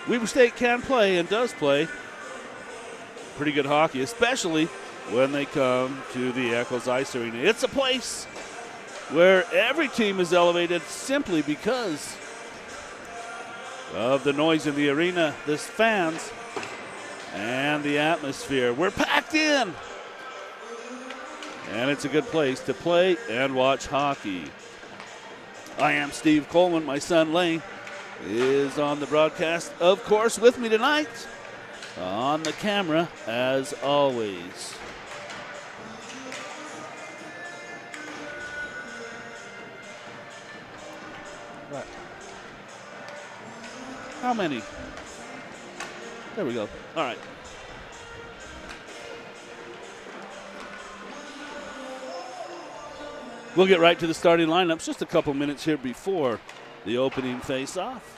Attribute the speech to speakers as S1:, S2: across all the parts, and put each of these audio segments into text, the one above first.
S1: Weber State can play and does play pretty good hockey, especially when they come to the Eccles Ice Arena. It's a place where every team is elevated simply because of the noise in the arena, the fans, and the atmosphere. We're packed in, and it's a good place to play and watch hockey. I am Steve Coleman. My son Lane is on the broadcast, of course, with me tonight on the camera, as always. Right. How many? There we go. All right. We'll get right to the starting lineups just a couple minutes here before the opening face-off.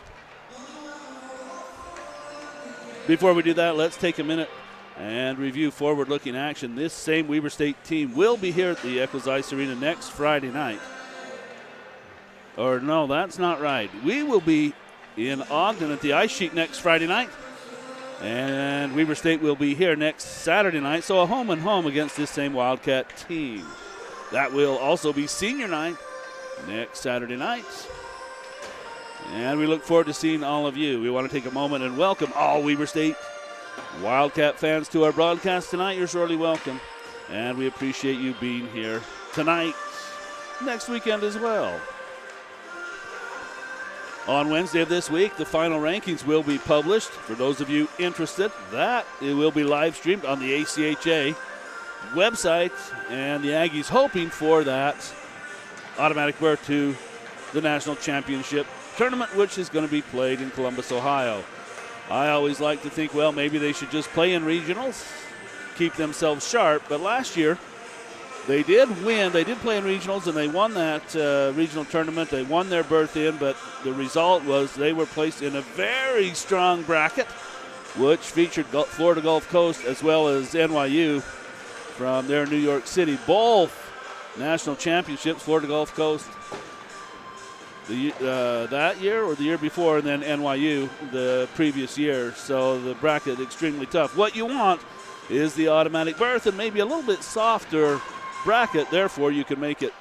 S1: Before we do that, let's take a minute and review forward-looking action. This same Weber State team will be here at the Eccles Ice Arena next Friday night. Or no, that's not right. We will be in Ogden at the ice sheet next Friday night. And Weber State will be here next Saturday night. So a home and home against this same Wildcat team. That will also be senior night next Saturday night. And we look forward to seeing all of you. We want to take a moment and welcome all Weber State Wildcat fans to our broadcast tonight. You're surely welcome. And we appreciate you being here tonight, next weekend as well. On Wednesday of this week, the final rankings will be published. For those of you interested, it will be live streamed on the ACHA website. And the Aggies hoping for that automatic berth to the National Championship tournament, which is going to be played in Columbus, Ohio. I always like to think, well, maybe they should just play in regionals, keep themselves sharp. But last year, they did win. They did play in regionals, and they won that regional tournament. They won their berth in, but the result was they were placed in a very strong bracket, which featured Florida Gulf Coast as well as NYU from their New York City. Both national championships, Florida Gulf Coast that year or the year before, and then NYU the previous year. So the bracket extremely tough. What you want is the automatic berth and maybe a little bit softer bracket. Therefore, you can make it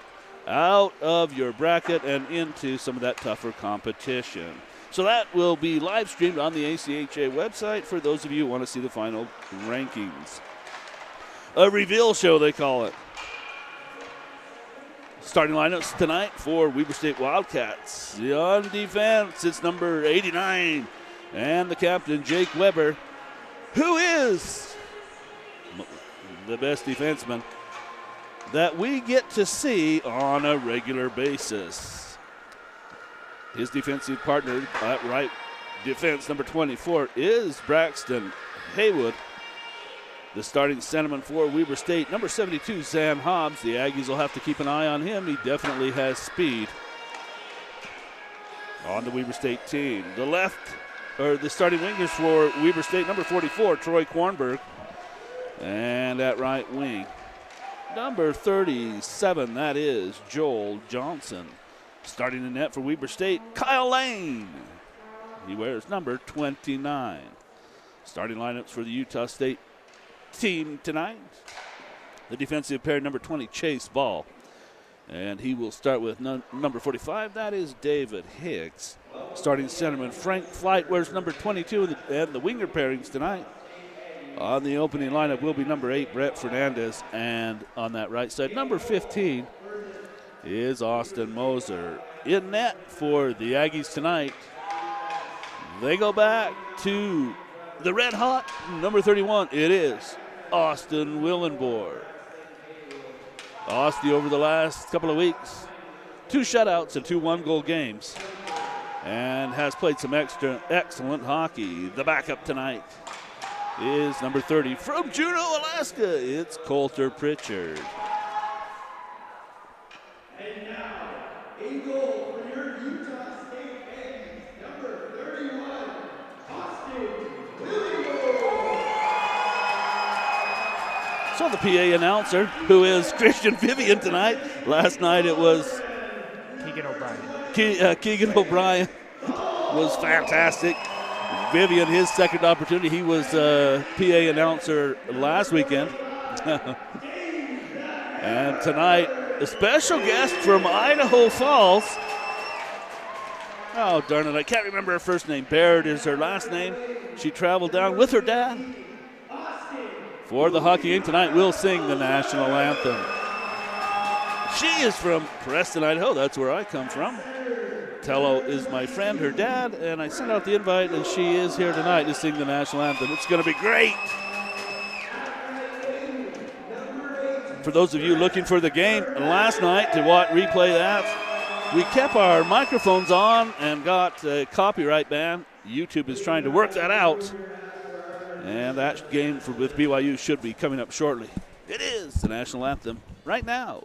S1: out of your bracket and into some of that tougher competition. So that will be live streamed on the ACHA website for those of you who want to see the final rankings. A reveal show, they call it. Starting lineups tonight for Weber State Wildcats. On defense, it's number 89 and the captain, Jake Weber, who is the best defenseman that we get to see on a regular basis. His defensive partner at right defense, number 24, is Braxton Haywood. The starting centerman for Weber State, number 72, Sam Hobbs. The Aggies will have to keep an eye on him. He definitely has speed on the Weber State team. The starting wingers for Weber State, number 44, Troy Kornberg. And at right wing, number 37, that is Joel Johnson. Starting the net for Weber State, Kyle Lane. He wears number 29. Starting lineups for the Utah State team tonight. The defensive pair, number 20, Chase Ball. And he will start with number 45. That is David Hicks. Starting centerman, Frank Flight, wears number 22. And the winger pairings tonight on the opening lineup will be number 8, Brett Fernandez. And on that right side, number 15 is Austin Moser. In net for the Aggies tonight, they go back to the red hot number 31. It is Austin Willenborg. Austin over the last couple of weeks, 2 shutouts and 2 one-goal games, and has played some excellent hockey. The backup tonight is number 30 from Juneau, Alaska. It's Coulter Pritchard.
S2: And now, in goal for your Utah State Aggies, number 31, Austin Willenborg.
S1: So the PA announcer, who is Christian Vivian tonight. Last night it was
S3: Keegan O'Brien.
S1: Keegan O'Brien was fantastic. Vivian his second opportunity. He was PA announcer last weekend. And tonight, a special guest from Idaho Falls. Oh, darn it, I can't remember her first name. Baird is her last name. She traveled down with her dad for the hockey game tonight. We'll sing the national anthem. She is from Preston, Idaho. That's where I come from. Tello is my friend, her dad, and I sent out the invite, and she is here tonight to sing the national anthem. It's going to be great. For those of you looking for the game last night to replay that, we kept our microphones on and got a copyright ban. YouTube is trying to work that out, and that game with BYU should be coming up shortly. It is the national anthem right now.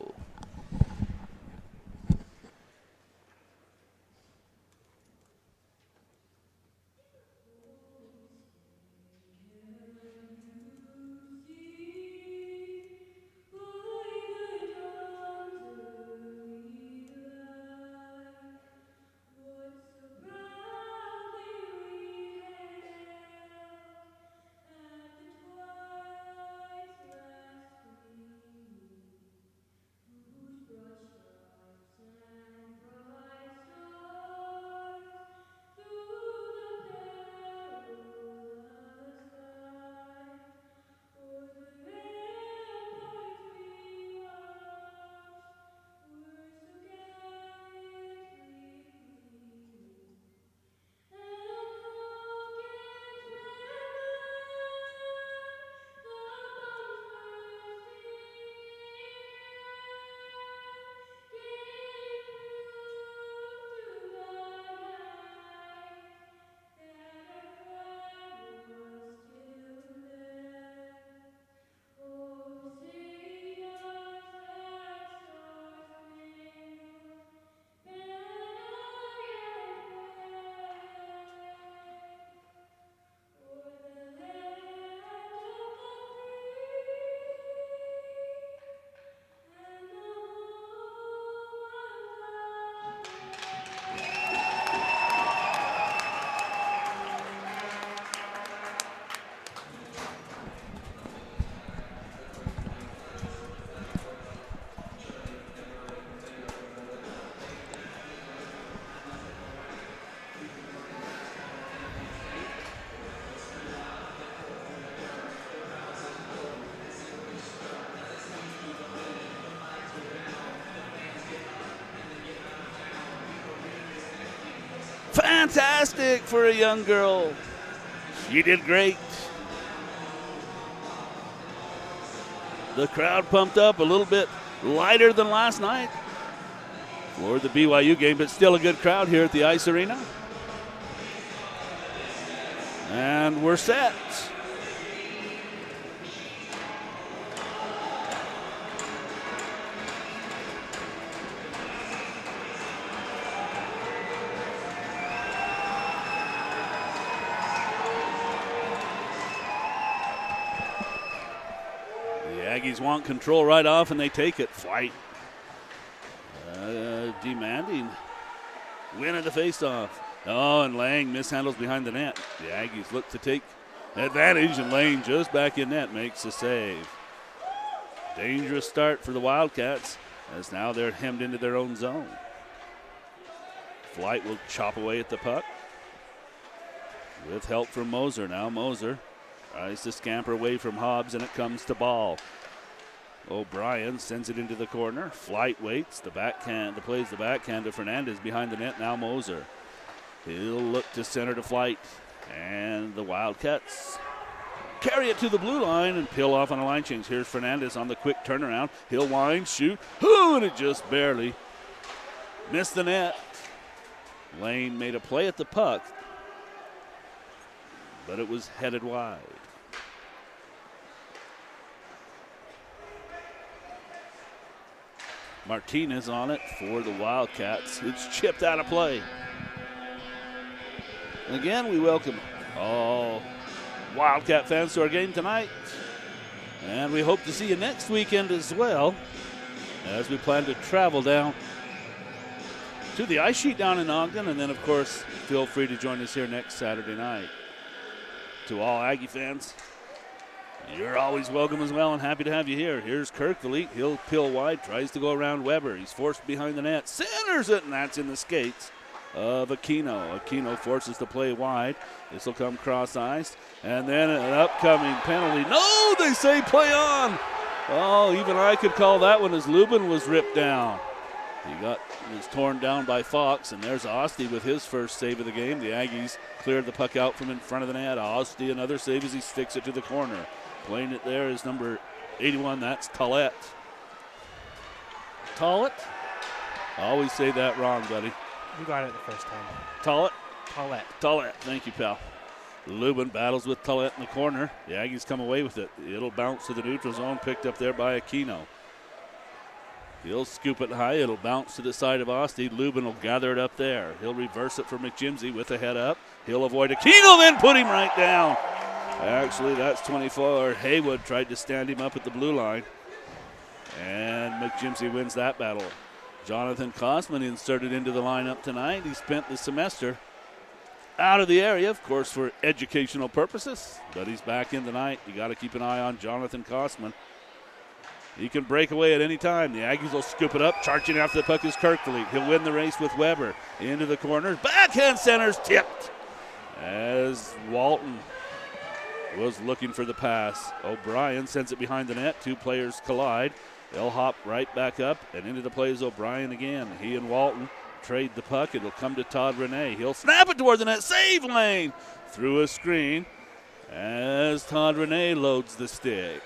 S1: Fantastic for a young girl. She did great. The crowd pumped up a little bit lighter than last night for the BYU game, but still a good crowd here at the Ice Arena. And we're set. Aggies want control right off, and they take it. Flight demanding win at the faceoff. Oh, and Lang mishandles behind the net. The Aggies look to take advantage, and Lang just back in net makes the save. Dangerous start for the Wildcats, as now they're hemmed into their own zone. Flight will chop away at the puck with help from Moser. Now Moser tries to scamper away from Hobbs, and it comes to Ball. O'Brien sends it into the corner. Flight waits. Plays the backhand to Fernandez behind the net. Now Moser. He'll look to center to Flight. And the Wildcats carry it to the blue line and peel off on a line change. Here's Fernandez on the quick turnaround. He'll wind, shoot. And it just barely missed the net. Lane made a play at the puck, but it was headed wide. Martinez on it for the Wildcats. It's chipped out of play. And again, we welcome all Wildcat fans to our game tonight. And we hope to see you next weekend as well, as we plan to travel down to the ice sheet down in Ogden. And then, of course, feel free to join us here next Saturday night. to all Aggie fans. You're always welcome as well and happy to have you here. Here's Kirk, the lead. He'll peel wide, tries to go around Weber. He's forced behind the net, centers it, and that's in the skates of Aquino. Aquino forces the play wide. This will come cross ice, and then an upcoming penalty. No, they say play on. Oh, even I could call that one as Lubin was ripped down. He was torn down by Fox, and there's Osti with his first save of the game. The Aggies cleared the puck out from in front of the net. Osti another save as he sticks it to the corner. Playing it there is number 81. That's Tollett. Tollett? I always say that wrong, buddy.
S3: You got it the first time.
S1: Tollett?
S3: Tollett.
S1: Thank you, pal. Lubin battles with Tollett in the corner. The Aggies come away with it. It'll bounce to the neutral zone, picked up there by Aquino. He'll scoop it high. It'll bounce to the side of Osti. Lubin will gather it up there. He'll reverse it for McJimsey with a head up. He'll avoid Aquino, then put him right down. Actually, that's 24. Haywood tried to stand him up at the blue line. And McJimsey wins that battle. Jonathan Kosman inserted into the lineup tonight. He spent the semester out of the area, of course, for educational purposes. But he's back in tonight. You got to keep an eye on Jonathan Kosman. He can break away at any time. The Aggies will scoop it up. Charging after the puck is Kirkley. He'll win the race with Weber. Into the corners. Backhand center's tipped. As Walton was looking for the pass. O'Brien sends it behind the net. Two players collide. They'll hop right back up, and into the play is O'Brien again. He and Walton trade the puck. It'll come to Todd Renee. He'll snap it toward the net. Save lane through a screen as Todd Renee loads the stick.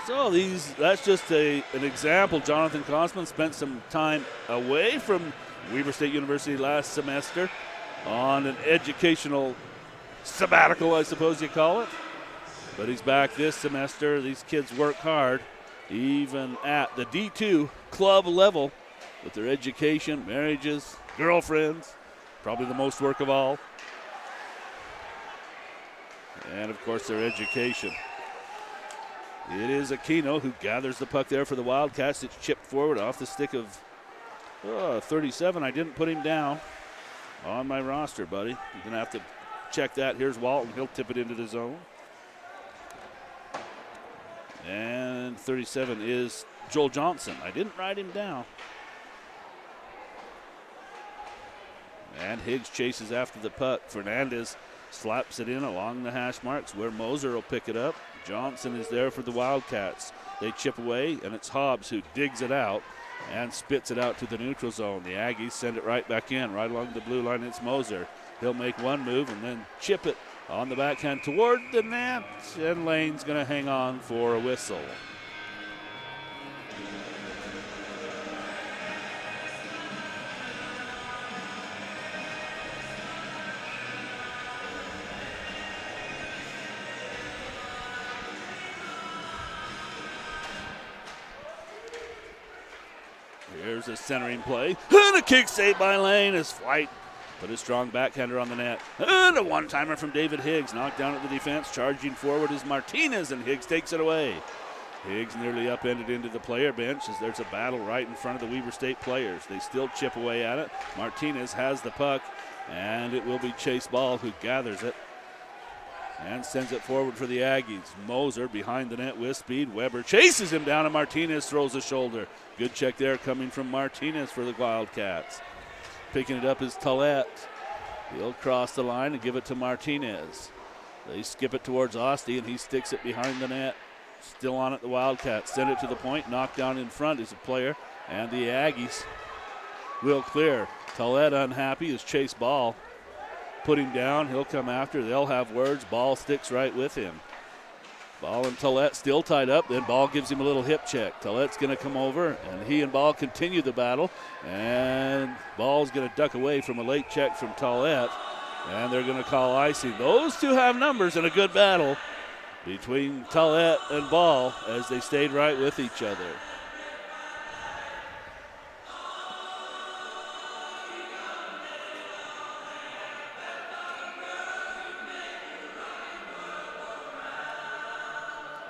S1: So that's just an example. Jonathan Kosman spent some time away from Weber State University last semester on an educational sabbatical, I suppose you call it. But he's back this semester. These kids work hard, even at the D2 club level, with their education, marriages, girlfriends, probably the most work of all. And, of course, their education. It is Aquino who gathers the puck there for the Wildcats. It's chipped forward off the stick of 37. I didn't put him down on my roster, buddy. You're going to have to check that. Here's Walton. He'll tip it into the zone. And 37 is Joel Johnson. I didn't write him down. And Higgs chases after the puck. Fernandez slaps it in along the hash marks where Moser will pick it up. Johnson is there for the Wildcats. They chip away, and it's Hobbs who digs it out and spits it out to the neutral zone. The Aggies send it right back in, right along the blue line. It's Moser. He'll make one move and then chip it on the backhand toward the net, and Lane's going to hang on for a whistle. Here's a centering play, and a kick saved by Lane as Flight put a strong backhander on the net. And a one-timer from David Higgs. Knocked down at the defense. Charging forward is Martinez, and Higgs takes it away. Higgs nearly upended into the player bench as there's a battle right in front of the Weber State players. They still chip away at it. Martinez has the puck, and it will be Chase Ball who gathers it and sends it forward for the Aggies. Moser behind the net with speed. Weber chases him down, and Martinez throws a shoulder. Good check there coming from Martinez for the Wildcats. Picking it up is Tollett. He'll cross the line and give it to Martinez. They skip it towards Osti, and he sticks it behind the net. Still on it, the Wildcats. Send it to the point. Knocked down in front is a player, and the Aggies will clear. Tollett unhappy as Chase Ball put him down. He'll come after. They'll have words. Ball sticks right with him. Ball and Tollett still tied up. Then Ball gives him a little hip check. Tollett's going to come over, and he and Ball continue the battle. And Ball's going to duck away from a late check from Tollett, and they're going to call icing. Those two have numbers in a good battle between Tollett and Ball as they stayed right with each other.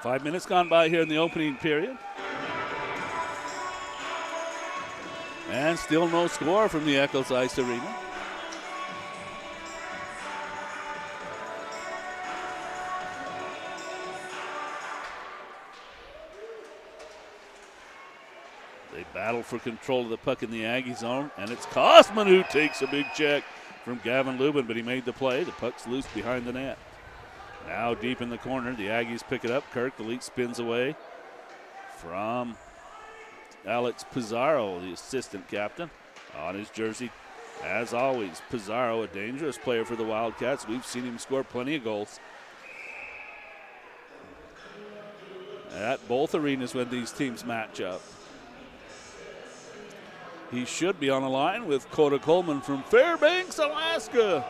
S1: Five minutes gone by here in the opening period. And still no score from the Eccles Ice Arena. They battle for control of the puck in the Aggie zone, and it's Kosman who takes a big check from Gavin Lubin, but he made the play. The puck's loose behind the net. Now deep in the corner, the Aggies pick it up. Kirk, the lead spins away from Alex Pizarro, the assistant captain. On his jersey, as always, Pizarro, a dangerous player for the Wildcats. We've seen him score plenty of goals at both arenas when these teams match up. He should be on the line with Coda Coleman from Fairbanks, Alaska.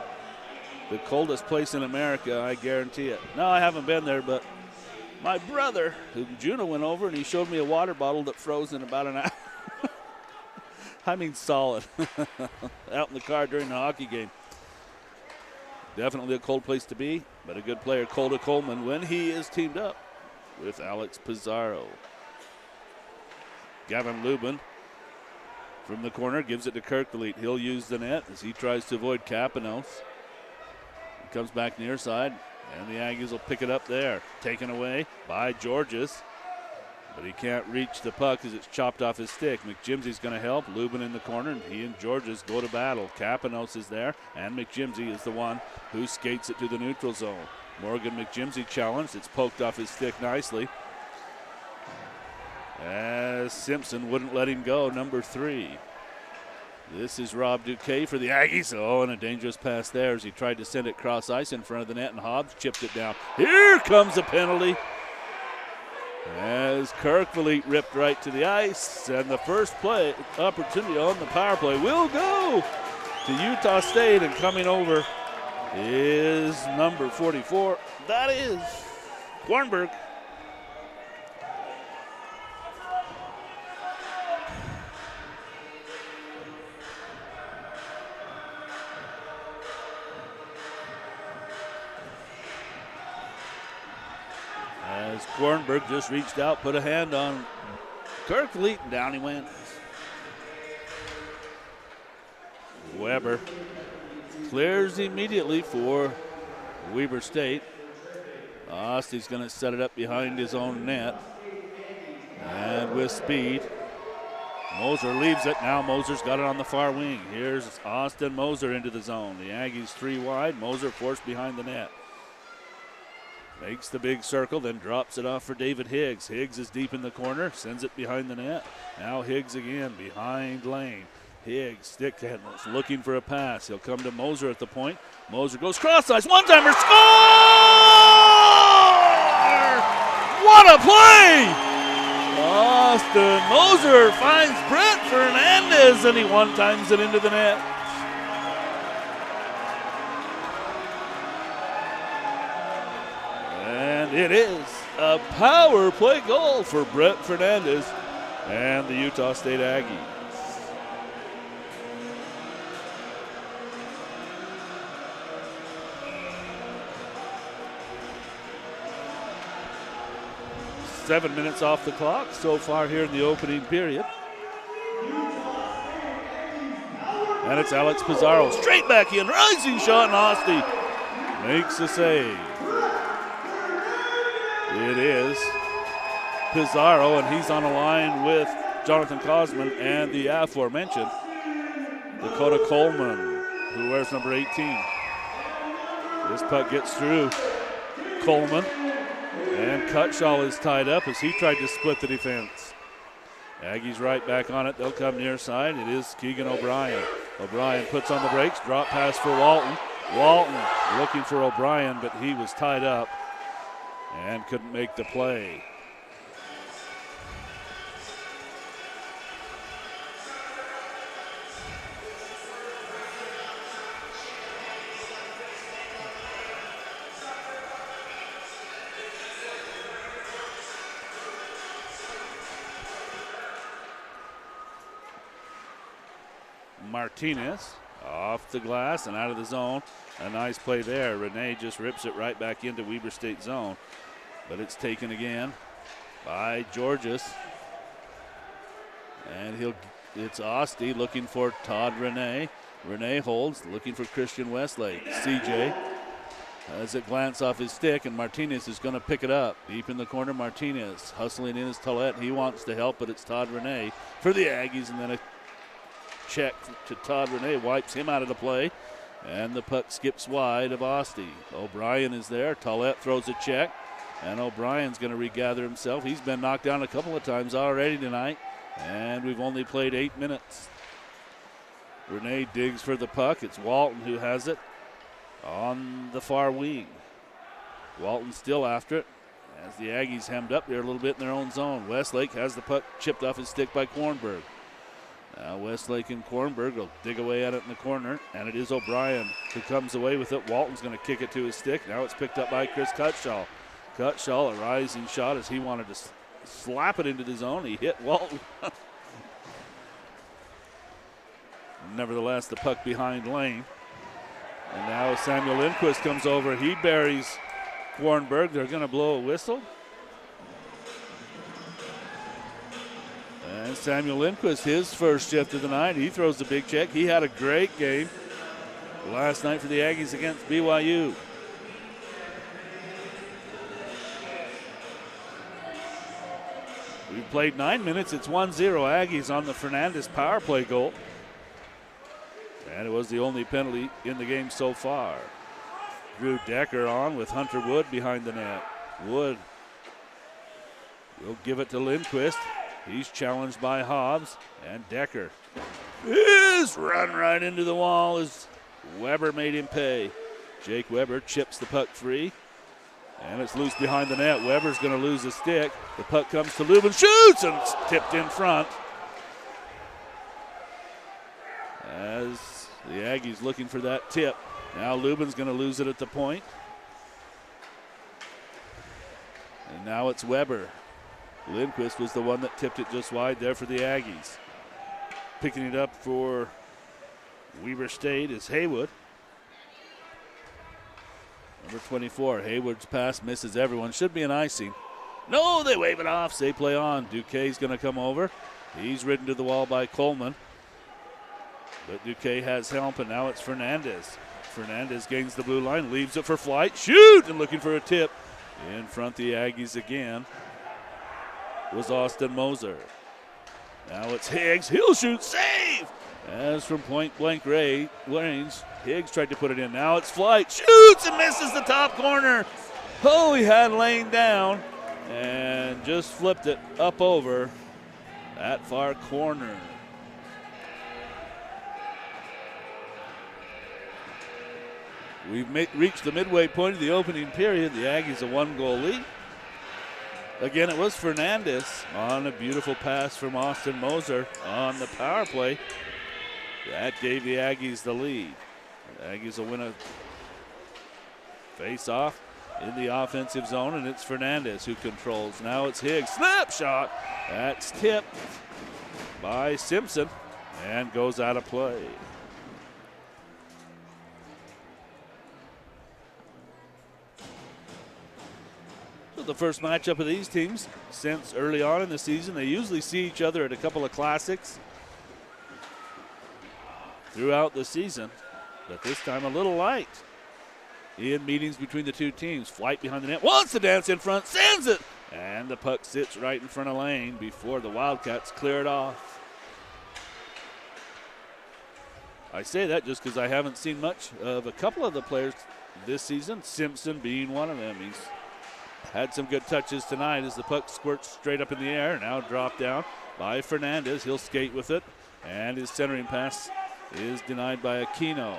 S1: The coldest place in America, I guarantee it. No, I haven't been there, but my brother, who Juno went over, and he showed me a water bottle that froze in about an hour. I mean solid. Out in the car during the hockey game. Definitely a cold place to be, but a good player, Coda Coleman, when he is teamed up with Alex Pizarro. Gavin Lubin from the corner gives it to Kirkleet. He'll use the net as he tries to avoid Kapanos. He comes back near side, and the Aggies will pick it up there. Taken away by Georges, but he can't reach the puck as it's chopped off his stick. McJimsey's going to help. Lubin in the corner, and he and Georges go to battle. Kapanos is there, and McJimsey is the one who skates it to the neutral zone. Morgan McJimsey challenged. It's poked off his stick nicely, as Simpson wouldn't let him go, number 3. This is Rob Duquet for the Aggies. Oh, and a dangerous pass there as he tried to send it cross ice in front of the net, and Hobbs chipped it down. Here comes a penalty as Kirkleet ripped right to the ice, and the first play opportunity on the power play will go to Utah State, and coming over is number 44. That is Kornberg. As Kornberg just reached out, put a hand on Kirkleet, and down he went. Weber clears immediately for Weber State. Osty's going to set it up behind his own net. And with speed, Moser leaves it. Now Moser's got it on the far wing. Here's Austin Moser into the zone. The Aggies 3 wide. Moser forced behind the net. Makes the big circle, then drops it off for David Higgs. Higgs is deep in the corner, sends it behind the net. Now Higgs again behind Lane. Higgs, stick to looking for a pass. He'll come to Moser at the point. Moser goes cross ice, one-timer, score! What a play! Austin Moser finds Brett Fernandez, and he one-times it into the net. And it is a power play goal for Brett Fernandez and the Utah State Aggies. Seven minutes off the clock so far here in the opening period. And it's Alex Pizarro. Straight back in, rising shot, and Osty makes a save. It is Pizarro, and he's on a line with Jonathan Kosman and the aforementioned Dakota Coleman, who wears number 18. This puck gets through Coleman, and Cutshaw is tied up as he tried to split the defense. Aggies right back on it. They'll come near side. It is Keegan O'Brien. O'Brien puts on the brakes. Drop pass for Walton. Walton looking for O'Brien, but he was tied up and couldn't make the play. Martinez off the glass and out of the zone. A nice play there. Rene just rips it right back into Weber State zone, but it's taken again by Georges. And it's Osty looking for Todd Rene. Rene holds, looking for Christian Westlake. CJ As it glances off his stick, and Martinez is going to pick it up. Deep in the corner, Martinez hustling in his Tollett. He wants to help, but it's Todd Renee for the Aggies, and then a check to Todd Renee wipes him out of the play, and the puck skips wide of Oste. O'Brien is there. Tollett throws a check, and O'Brien's going to regather himself. He's been knocked down a couple of times already tonight, and we've only played 8 minutes. Renee digs for the puck. It's Walton who has it on the far wing. Walton still after it as the Aggies hemmed up there a little bit in their own zone. Westlake has the puck chipped off his stick by Kornberg. Now Westlake and Kornberg will dig away at it in the corner, and it is O'Brien who comes away with it. Walton's going to kick it to his stick. Now it's picked up by Chris Cutshaw. Cutshaw, a rising shot as he wanted to slap it into the zone. He hit Walton. Nevertheless, the puck behind lane. And now Samuel Lindquist comes over. He buries Kornberg. They're going to blow a whistle. And Samuel Lindquist, his first shift of the night, he throws the big check. He had a great game last night for the Aggies against BYU. We've played 9 minutes. It's 1-0 Aggies on the Fernandez power play goal. And it was the only penalty in the game so far. Drew Decker on with Hunter Wood behind the net. Wood will give it to Lindquist. He's challenged by Hobbs, and Decker is run right into the wall as Weber made him pay. Jake Weber chips the puck free, and it's loose behind the net. Weber's going to lose a stick. The puck comes to Lubin, shoots, and it's tipped in front. As the Aggies looking for that tip. Now Lubin's going to lose it at the point. And now it's Weber. Lindquist was the one that tipped it just wide there for the Aggies. Picking it up for Weber State is Haywood. Number 24, Haywood's pass misses everyone. Should be an icing. No, they wave it off. Say play on. Duquesne's going to come over. He's ridden to the wall by Coleman. But Duquesne has help, and now it's Fernandez. Fernandez gains the blue line, leaves it for Flight. Shoot! And looking for a tip. In front the Aggies again was Austin Moser. Now it's Higgs. He'll shoot. Save! As from point blank range, Higgs tried to put it in. Now it's Flight. Shoots and misses the top corner. Oh, he had Lane down and just flipped it up over that far corner. We've reached the midway point of the opening period. The Aggies a 1-goal lead. Again, it was Fernandez on a beautiful pass from Austin Moser on the power play. That gave the Aggies the lead. The Aggies will win a face-off in the offensive zone, and it's Fernandez who controls. Now it's Higgs. Snapshot. That's tipped by Simpson and goes out of play. The first matchup of these teams since early on in the season. They usually see each other at a couple of classics throughout the season, but this time a little light in meetings between the two teams. Flight behind the net, wants to dance in front, sends it, and the puck sits right in front of Lane before the Wildcats clear it off. I say that just because I haven't seen much of a couple of the players this season, Simpson being one of them. He's had some good touches tonight as the puck squirts straight up in the air. Now dropped down by Fernandez. He'll skate with it, and his centering pass is denied by Aquino.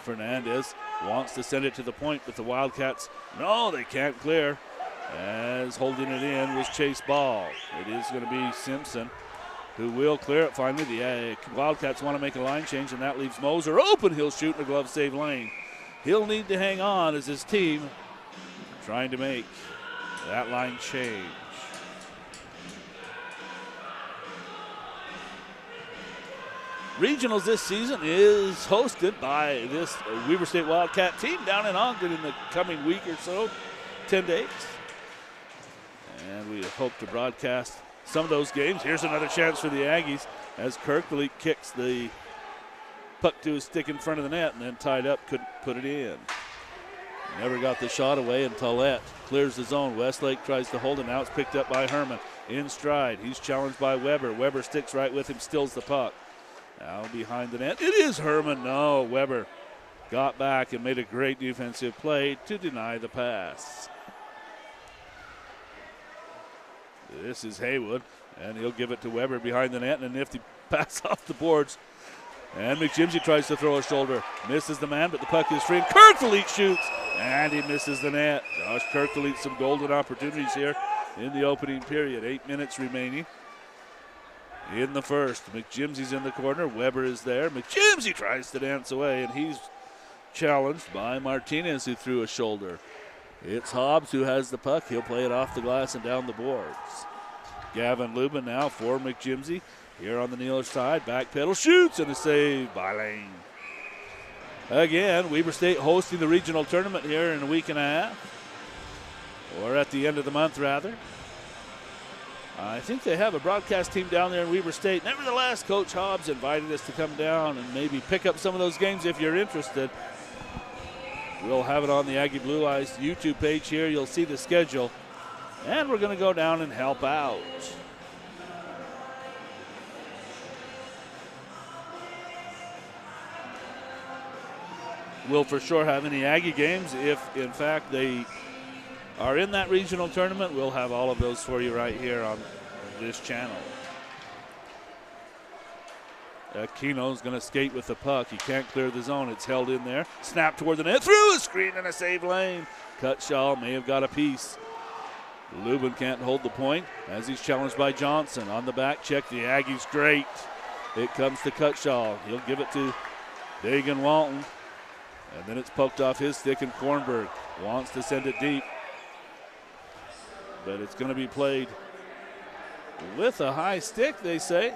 S1: Fernandez wants to send it to the point, but the Wildcats, no, they can't clear. As holding it in was Chase Ball. It is going to be Simpson who will clear it finally. The Wildcats want to make a line change, and that leaves Moser open. He'll shoot in a glove save lane. He'll need to hang on as his team trying to make that line change. Regionals this season is hosted by this Weber State Wildcat team down in Ogden in the coming week or so, 10 days. And we hope to broadcast some of those games. Here's another chance for the Aggies as Kirkley kicks the puck to his stick in front of the net and then tied up, couldn't put it in. Never got the shot away, and Tollett clears the zone. Westlake tries to hold it. Now it's picked up by Herman. In stride. He's challenged by Weber. Weber sticks right with him, steals the puck. Now behind the net. It is Herman. No, Weber got back and made a great defensive play to deny the pass. This is Haywood, and he'll give it to Weber behind the net, and a nifty pass off the boards. And McJimsey tries to throw a shoulder. Misses the man, but the puck is free. And Kirkvaliet shoots, and he misses the net. Josh Kirkvaliet, some golden opportunities here in the opening period. 8 minutes remaining in the first. McJimsey's in the corner. Weber is there. McJimsey tries to dance away, and he's challenged by Martinez, who threw a shoulder. It's Hobbs who has the puck. He'll play it off the glass and down the boards. Gavin Lubin now for McJimsey. Here on the Neeler side, back pedal, shoots, and a save by Lane. Again, Weber State hosting the regional tournament here in a week and a half, or at the end of the month, rather. I think they have a broadcast team down there in Weber State. Nevertheless, Coach Hobbs invited us to come down and maybe pick up some of those games if you're interested. We'll have it on the Aggie Blue Eyes YouTube page here. You'll see the schedule, and we're going to go down and help out. We'll for sure have any Aggie games. If, in fact, they are in that regional tournament, we'll have all of those for you right here on this channel. Aquino's going to skate with the puck. He can't clear the zone. It's held in there. Snap toward the net. Through a screen and a save Lane. Cutshaw may have got a piece. Lubin can't hold the point as he's challenged by Johnson. On the back check, the Aggies great. It comes to Cutshaw. He'll give it to Dagan Walton. And then it's poked off his stick, and Kornberg wants to send it deep. But it's going to be played with a high stick, they say.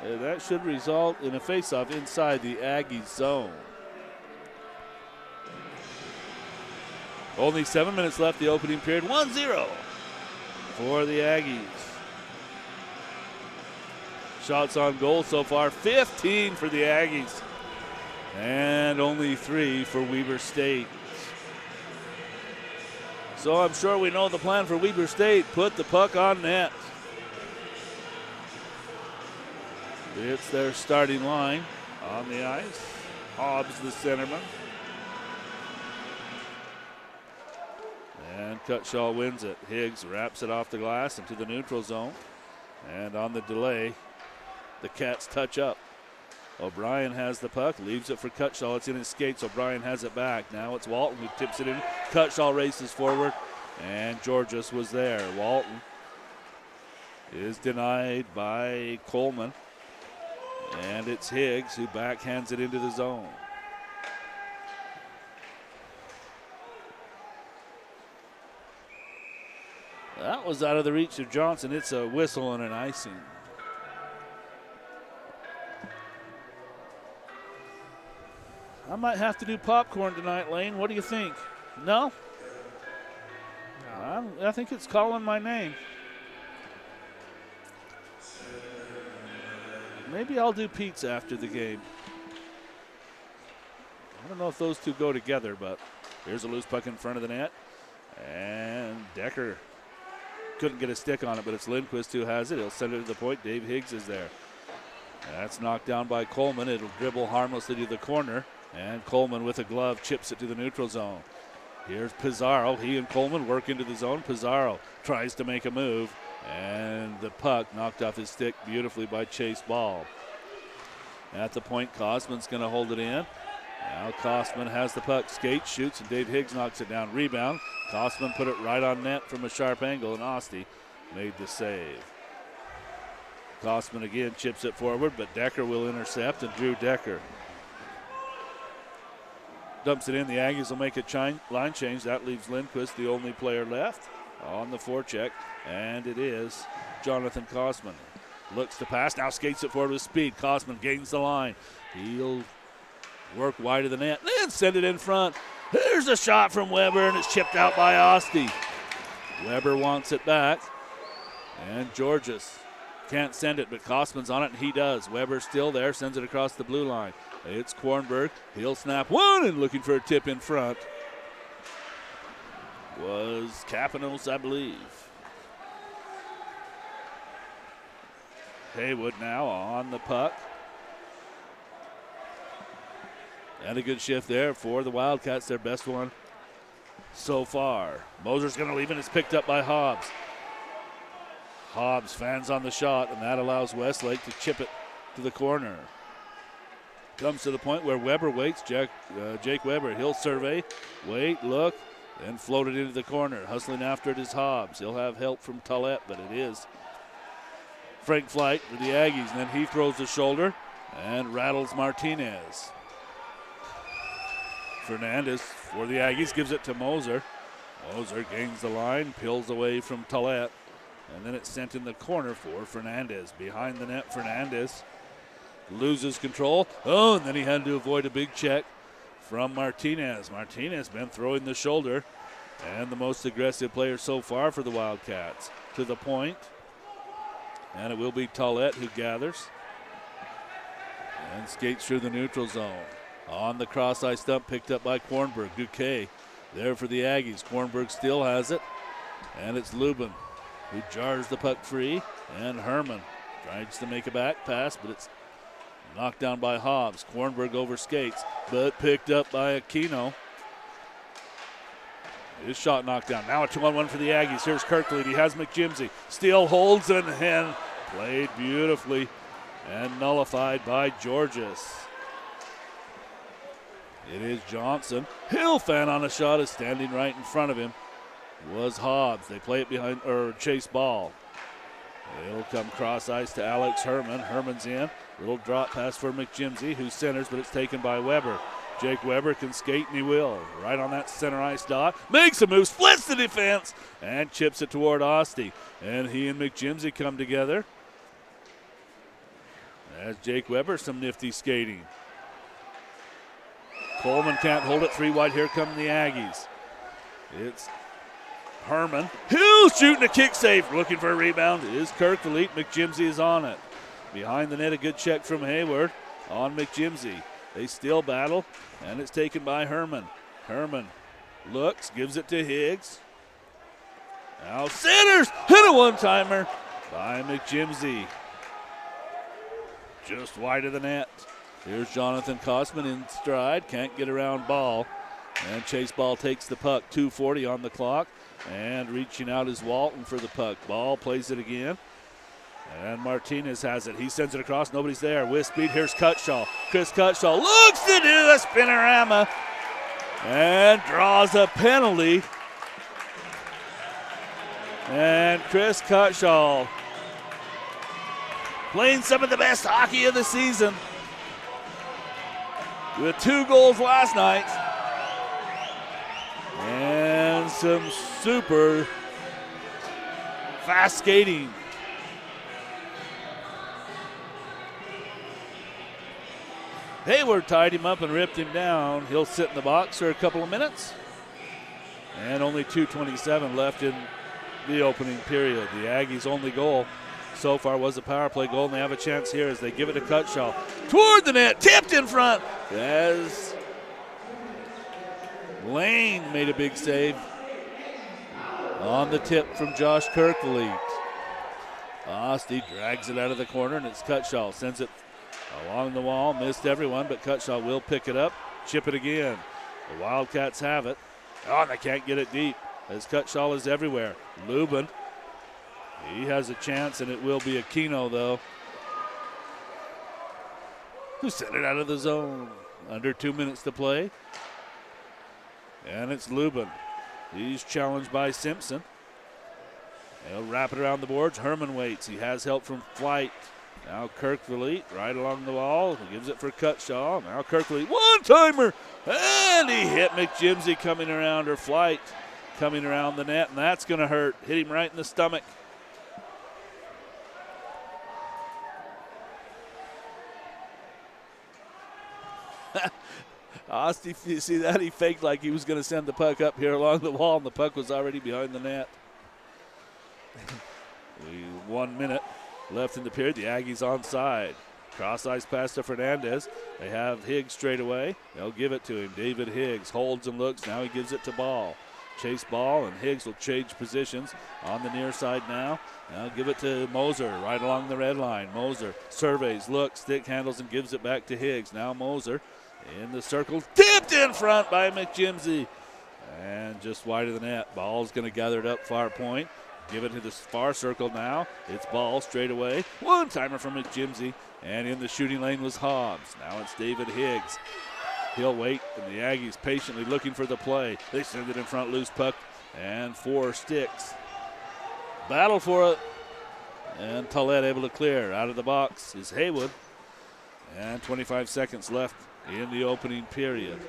S1: That should result in a faceoff inside the Aggie zone. Only 7 minutes left the opening period. 1-0 for the Aggies. Shots on goal so far, 15 for the Aggies. And only 3 for Weber State. So I'm sure we know the plan for Weber State. Put the puck on net. It's their starting line on the ice. Hobbs, the centerman. And Cutshaw wins it. Higgs wraps it off the glass into the neutral zone. And on the delay, the Cats touch up. O'Brien has the puck, leaves it for Cutshaw. It's in his skates. O'Brien has it back. Now it's Walton who tips it in. Cutshaw races forward, and Georges was there. Walton is denied by Coleman, and it's Higgs who backhands it into the zone. That was out of the reach of Johnson. It's a whistle and an icing. I might have to do popcorn tonight, Lane. What do you think? No? I think it's calling my name. Maybe I'll do pizza after the game. I don't know if those two go together, but here's a loose puck in front of the net. And Decker couldn't get a stick on it, but it's Lindquist who has it. He'll send it to the point. Dave Higgs is there. That's knocked down by Coleman. It'll dribble harmlessly to the corner. And Coleman with a glove chips it to the neutral zone. Here's Pizarro. He and Coleman work into the zone. Pizarro tries to make a move. And the puck knocked off his stick beautifully by Chase Ball. At the point, Kosman's going to hold it in. Now Kosman has the puck. Skates, shoots, and Dave Higgs knocks it down. Rebound. Kosman put it right on net from a sharp angle, and Osti made the save. Kosman again chips it forward, but Decker will intercept, and Drew Decker dumps it in. The Aggies will make a line change. That leaves Lindquist, the only player left, on the forecheck, and it is Jonathan Kosman. Looks to pass, now skates it forward with speed. Kosman gains the line. He'll work wide of the net, then send it in front. Here's a shot from Weber, and it's chipped out by Osti. Weber wants it back, and Georges can't send it, but Kosman's on it, and he does. Weber's still there, sends it across the blue line. It's Kornberg. He'll snap one and looking for a tip in front. was Capanos, I believe. Haywood now on the puck. And a good shift there for the Wildcats, their best one so far. Moser's going to leave, and it's picked up by Hobbs. Hobbs fans on the shot, and that allows Westlake to chip it to the corner. Comes to the point where Weber waits. Jake Weber, he'll survey, wait, look, then float it into the corner. Hustling after it is Hobbs. He'll have help from Tollett, but it is Frank Flight for the Aggies. And then he throws the shoulder and rattles Martinez. Fernandez for the Aggies gives it to Moser. Moser gains the line, peels away from Tollett, and then it's sent in the corner for Fernandez. Behind the net, Fernandez loses control. Oh, and then he had to avoid a big check from Martinez. Martinez been throwing the shoulder, and the most aggressive player so far for the Wildcats. To the point, and it will be Tollett who gathers and skates through the neutral zone. On the cross-ice stump, picked up by Kornberg. Duque there for the Aggies. Kornberg still has it, and it's Lubin who jars the puck free, and Herman tries to make a back pass, but it's knocked down by Hobbs. Kornberg overskates, but picked up by Aquino. His shot knocked down. Now a 2-on-1 for the Aggies. Here's Kirkland. He has McJimsey. Still holds it and played beautifully and nullified by Georges. It is Johnson. Hill fan on a shot is standing right in front of him. Was Hobbs. They play it behind, or chase ball. It'll come cross ice to Alex Herman. Herman's in. Little drop pass for McJimsey, who centers, but it's taken by Weber. Jake Weber can skate, and he will. Right on that center ice dot. Makes a move, splits the defense, and chips it toward Ostie. And he and McJimsey come together. As Jake Weber, some nifty skating. Coleman can't hold it, 3 wide. Here come the Aggies. It's Herman. Hill's shooting a kick save. Looking for a rebound is Kirkvliet. McJimsey is on it. Behind the net, a good check from Hayward on McJimsey. They still battle, and it's taken by Herman. Herman looks, gives it to Higgs. Now centers, hit a one-timer by McJimsey. Just wide of the net. Here's Jonathan Kosman in stride, can't get around ball. And Chase Ball takes the puck, 2:40 on the clock. And reaching out is Walton for the puck. Ball plays it again. And Martinez has it. He sends it across. Nobody's there. With speed, here's Cutshaw. Chris Cutshaw looks to do a spinorama and draws a penalty. And Chris Cutshaw playing some of the best hockey of the season with 2 goals last night. And some super fast skating. Hayward tied him up and ripped him down. He'll sit in the box for a couple of minutes. And only 2:27 left in the opening period. The Aggies' only goal so far was a power play goal, and they have a chance here as they give it to Cutshaw. Toward the net, tipped in front as Lane made a big save on the tip from Josh Kirkvliet. Ostie drags it out of the corner, and it's Cutshaw. Sends it along the wall, missed everyone, but Cutshaw will pick it up, chip it again. The Wildcats have it. Oh, and they can't get it deep as Cutshaw is everywhere. Lubin, he has a chance, and it will be Aquino, though, who sent it out of the zone. Under 2 minutes to play. And it's Lubin. He's challenged by Simpson. He'll wrap it around the boards. Herman waits. He has help from Flight. Now Kirkvliet right along the wall. He gives it for Cutshaw. Now Kirkvliet, one-timer. And he hit McJimsey coming around, or Flight coming around the net, and that's going to hurt. Hit him right in the stomach. Ostie, you see that? He faked like he was going to send the puck up here along the wall, and the puck was already behind the net. 1 minute left in the period. The Aggies onside. Cross ice pass to Fernandez. They have Higgs straight away. They'll give it to him. David Higgs holds and looks. Now he gives it to Ball. Chase ball, and Higgs will change positions on the near side now. Now give it to Moser right along the red line. Moser surveys, looks, stick handles, and gives it back to Higgs. Now Moser in the circle, tipped in front by McJimsey. And just wide of the net. Ball's going to gather it up far point. Give it to the far circle now. It's ball straight away. One-timer from McJimsey. And in the shooting lane was Hobbs. Now it's David Higgs. He'll wait, and the Aggies patiently looking for the play. They send it in front, loose puck, and 4 sticks. Battle for it. And Tollett able to clear. Out of the box is Haywood. And 25 seconds left in the opening period.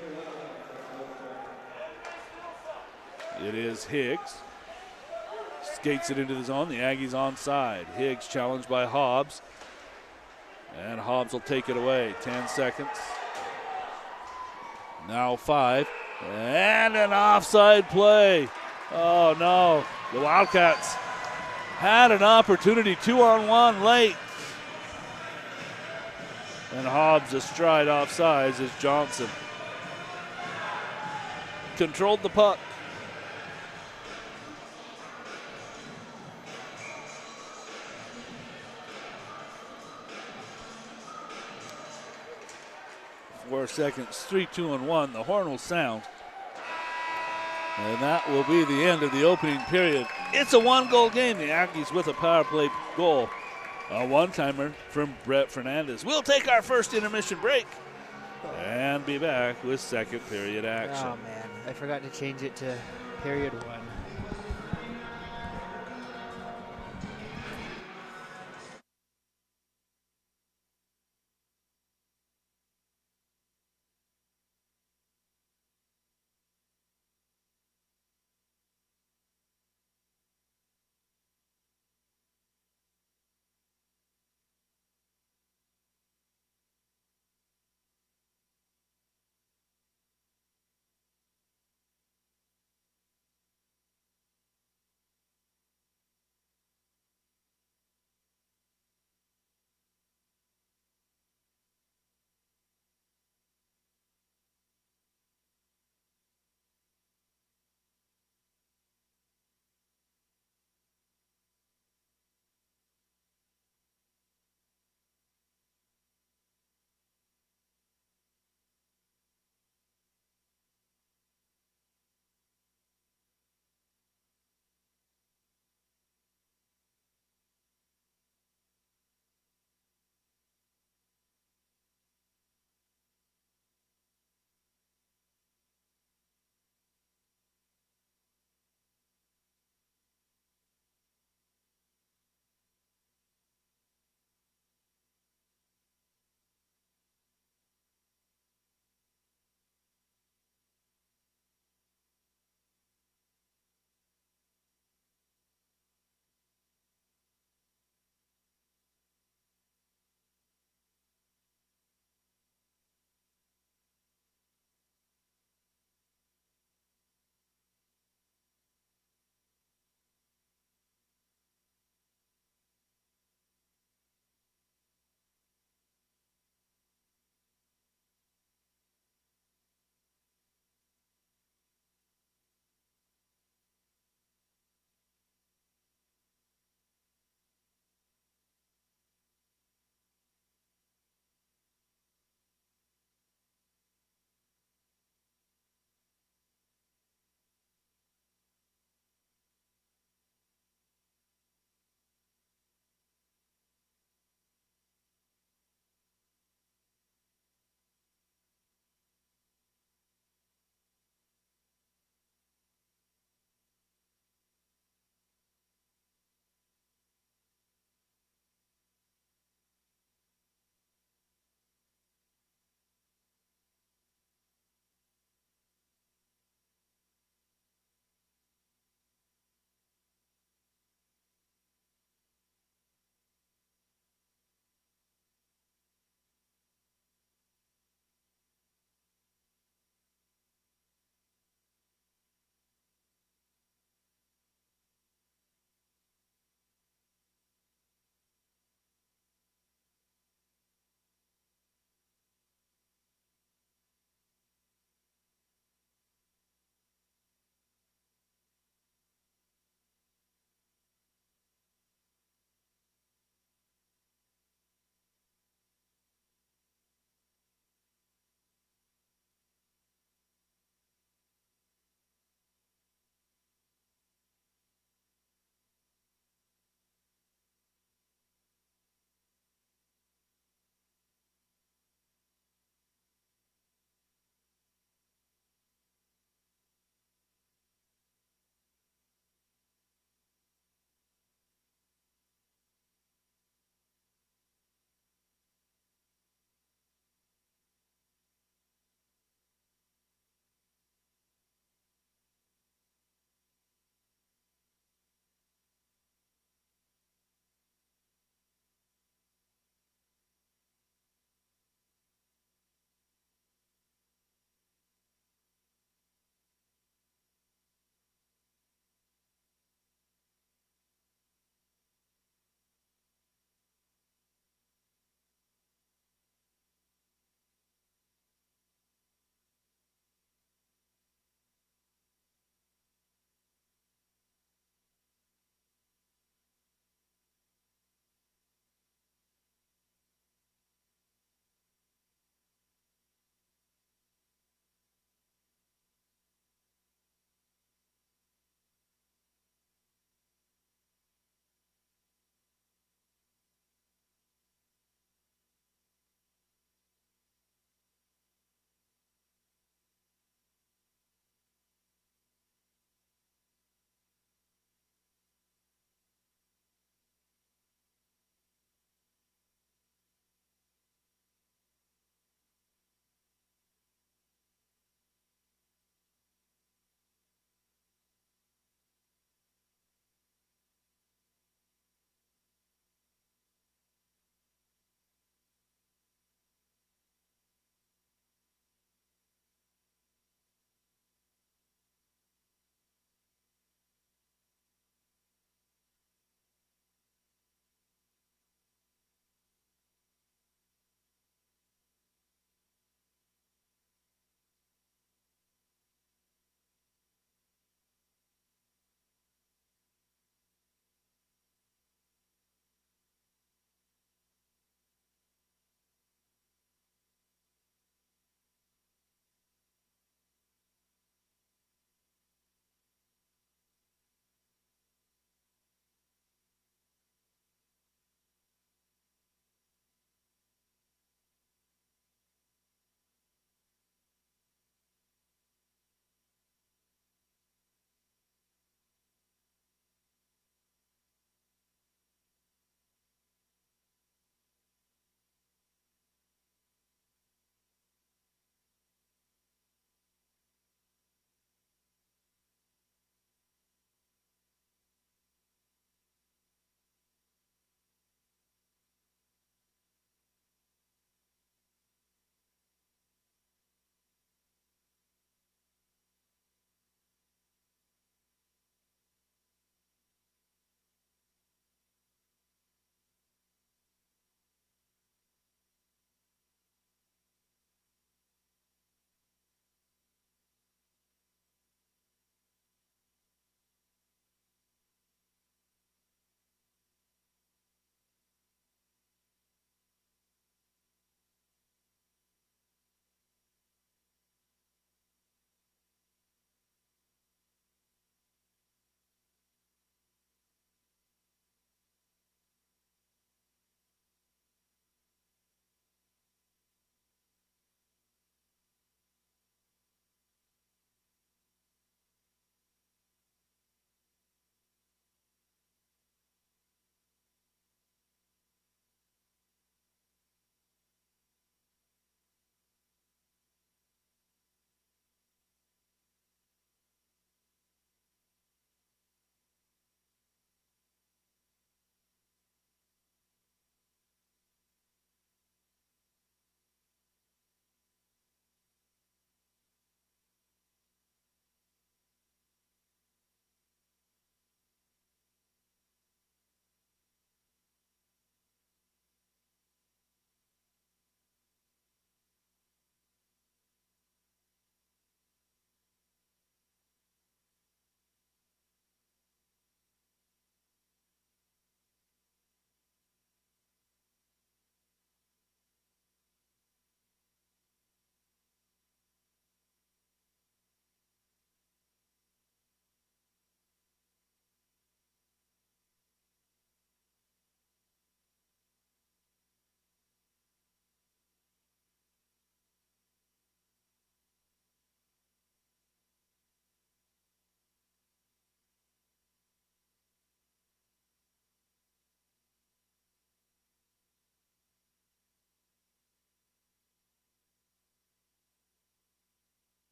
S1: It is Higgs. Skates it into the zone. The Aggies onside. Higgs challenged by Hobbs. And Hobbs will take it away. 10 seconds. Now 5. And an offside play. Oh, no. The Wildcats had an opportunity. 2-on-1 late. And Hobbs astride offsides as Johnson controlled the puck. Seconds, 3, 2, and 1. The horn will sound. And that will be the end of the opening period. It's a 1-goal game. The Aggies with a power play goal. A one-timer from Brett Fernandez. We'll take our first intermission break and be back with second period action.
S3: Oh, man. I forgot to change it to period 1.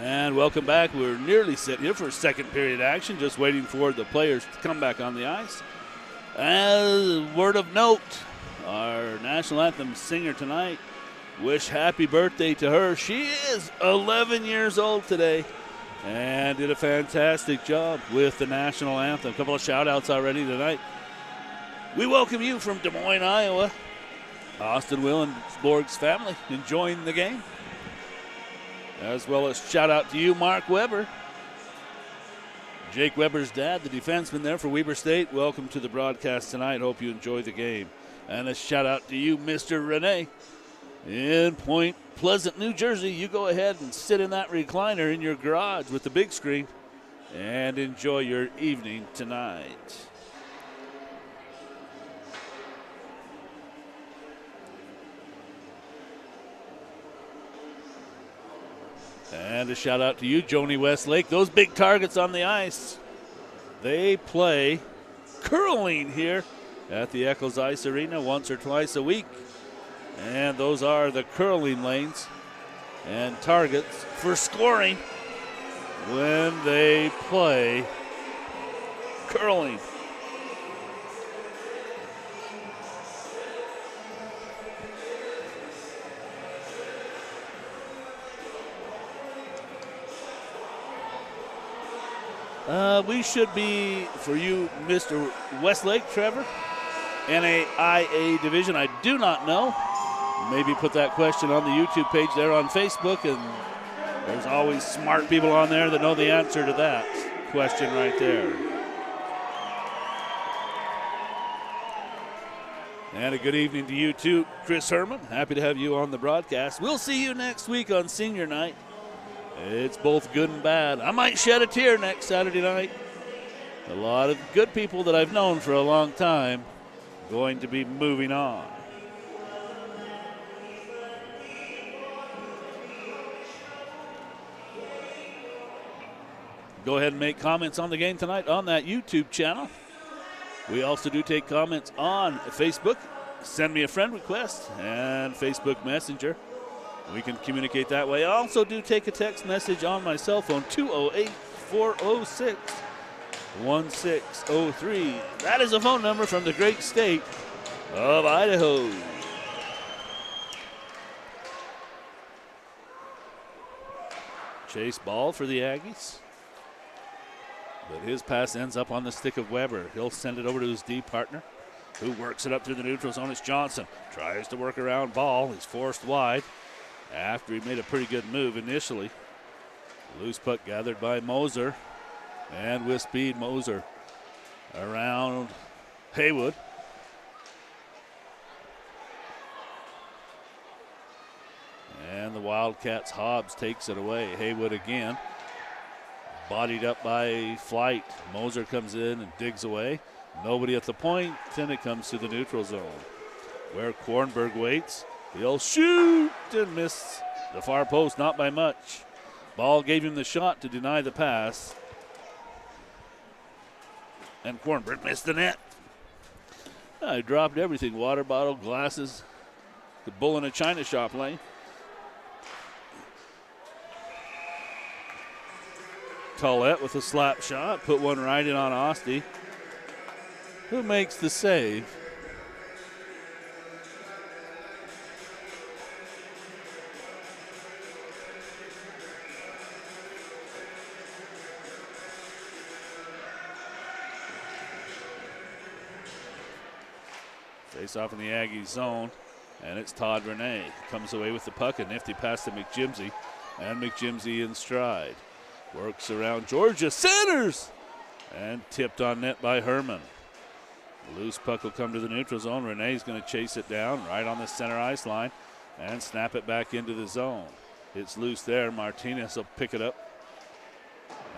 S1: And welcome back. We're nearly set here for second period action, just waiting for the players to come back on the ice. As word of note, our national anthem singer tonight, wish happy birthday to her. She is 11 years old today and did a fantastic job with the national anthem. A couple of shout-outs already tonight. We welcome you from Des Moines, Iowa. Austin Willensborg's family enjoying the game. As well as shout-out to you, Mark Weber. Jake Weber's dad, the defenseman there for Weber State. Welcome to the broadcast tonight. Hope you enjoy the game. And a shout-out to you, Mr. Renee. In Point Pleasant, New Jersey, you go ahead and sit in that recliner in your garage with the big screen and enjoy your evening tonight. And a shout out to you, Joni Westlake. Those big targets on the ice, they play curling here at the Eccles Ice Arena once or twice a week. And those are the curling lanes and targets for scoring when they play curling. We should be, for you, Mr. Westlake, Trevor, NAIA division. I do not know. Maybe put that question on the YouTube page there on Facebook, and there's always smart people on there that know the answer to that question right there. And a good evening to you too, Chris Herman. Happy to have you on the broadcast. We'll see you next week on senior night. It's both good and bad. I might shed a tear next Saturday night. A lot of good people that I've known for a long time going to be moving on. Go ahead and make comments on the game tonight on that YouTube channel. We also do take comments on Facebook. Send me a friend request and Facebook Messenger. We can communicate that way. I also do take a text message on my cell phone, 208-406-1603. That is a phone number from the great state of Idaho. Chase ball for the Aggies. But his pass ends up on the stick of Weber. He'll send it over to his D partner, who works it up through the neutral zone. It's Johnson. Tries to work around ball. He's forced wide after he made a pretty good move initially. Loose puck gathered by Moser. And with speed, Moser around Haywood. And the Wildcats' Hobbs takes it away. Haywood again. Bodied up by Flight. Moser comes in and digs away. Nobody at the point, and it comes to the neutral zone, where Kornberg waits. He'll shoot and miss the far post, not by much. Ball gave him the shot to deny the pass. And Kornberg missed the net. I dropped everything, water bottle, glasses, the bull in a china shop lane. Tollett with a slap shot, put one right in on Osti, who makes the save. Face off in the Aggie zone, and it's Todd Renee. Comes away with the puck, a nifty pass to McJimsey, and McJimsey in stride. Works around Georgia, centers, and tipped on net by Herman. Loose puck will come to the neutral zone. Renee's going to chase it down right on the center ice line and snap it back into the zone. It's loose there. Martinez will pick it up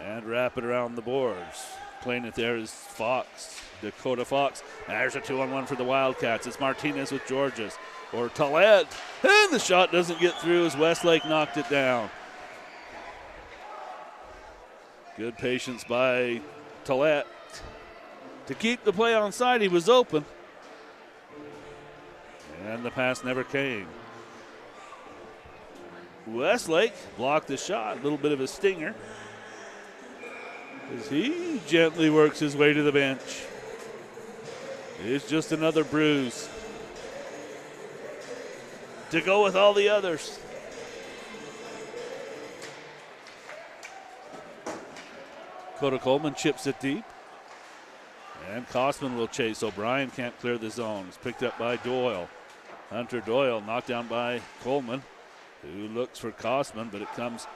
S1: and wrap it around the boards. Playing it there is Fox, Dakota Fox. There's a 2-on-1 for the Wildcats. It's Martinez with Georges or Tollett. And the shot doesn't get through as Westlake knocked it down. Good patience by Tollett to keep the play on side. He was open, and the pass never came. Westlake blocked the shot, a little bit of a stinger, as he gently works his way to the bench. It's just another bruise to go with all the others. Coda Coleman chips it deep. And Kosman will chase. O'Brien can't clear the zone. It's picked up by Doyle. Hunter Doyle knocked down by Coleman, who looks for Kosman, but it comes